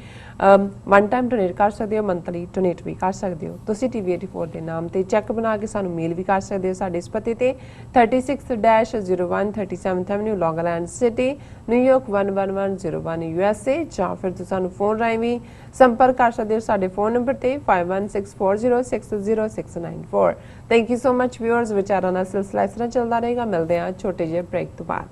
ਵਨ ਟਾਈਮ ਡੋਨੇਟ ਕਰ ਸਕਦੇ ਹੋ, ਮੰਥਲੀ ਡੋਨੇਟ ਵੀ ਕਰ ਸਕਦੇ ਹੋ। ਤੁਸੀਂ TV84 ਦੇ ਨਾਮ ਤੇ ਚੈੱਕ ਬਣਾ ਕੇ ਸਾਨੂੰ ਮੇਲ ਵੀ ਕਰ ਸਕਦੇ ਹੋ ਸਾਡੇ ਇਸ ਪਤੇ ਤੇ 36-01 37th Avenue, Long Island City, New York 11101 USA, ਜਾਂ ਫਿਰ ਤੁਸੀਂ ਸਾਨੂੰ ਫੋਨ ਰਾਹੀਂ ਵੀ ਸੰਪਰਕ ਕਰ ਸਕਦੇ ਹੋ ਸਾਡੇ ਫੋਨ ਨੰਬਰ ਤੇ 5164060694। Thank you so much viewers, ਵਿਚਾਰਾਂ ਦਾ ਸਿਲਸਿਲਾ ਇਸ ਤਰ੍ਹਾਂ ਚੱਲਦਾ ਰਹੇਗਾ। ਮਿਲਦੇ ਹਾਂ ਛੋਟੇ ਜਿਹੇ ਬ੍ਰੇਕ ਤੋਂ ਬਾਅਦ।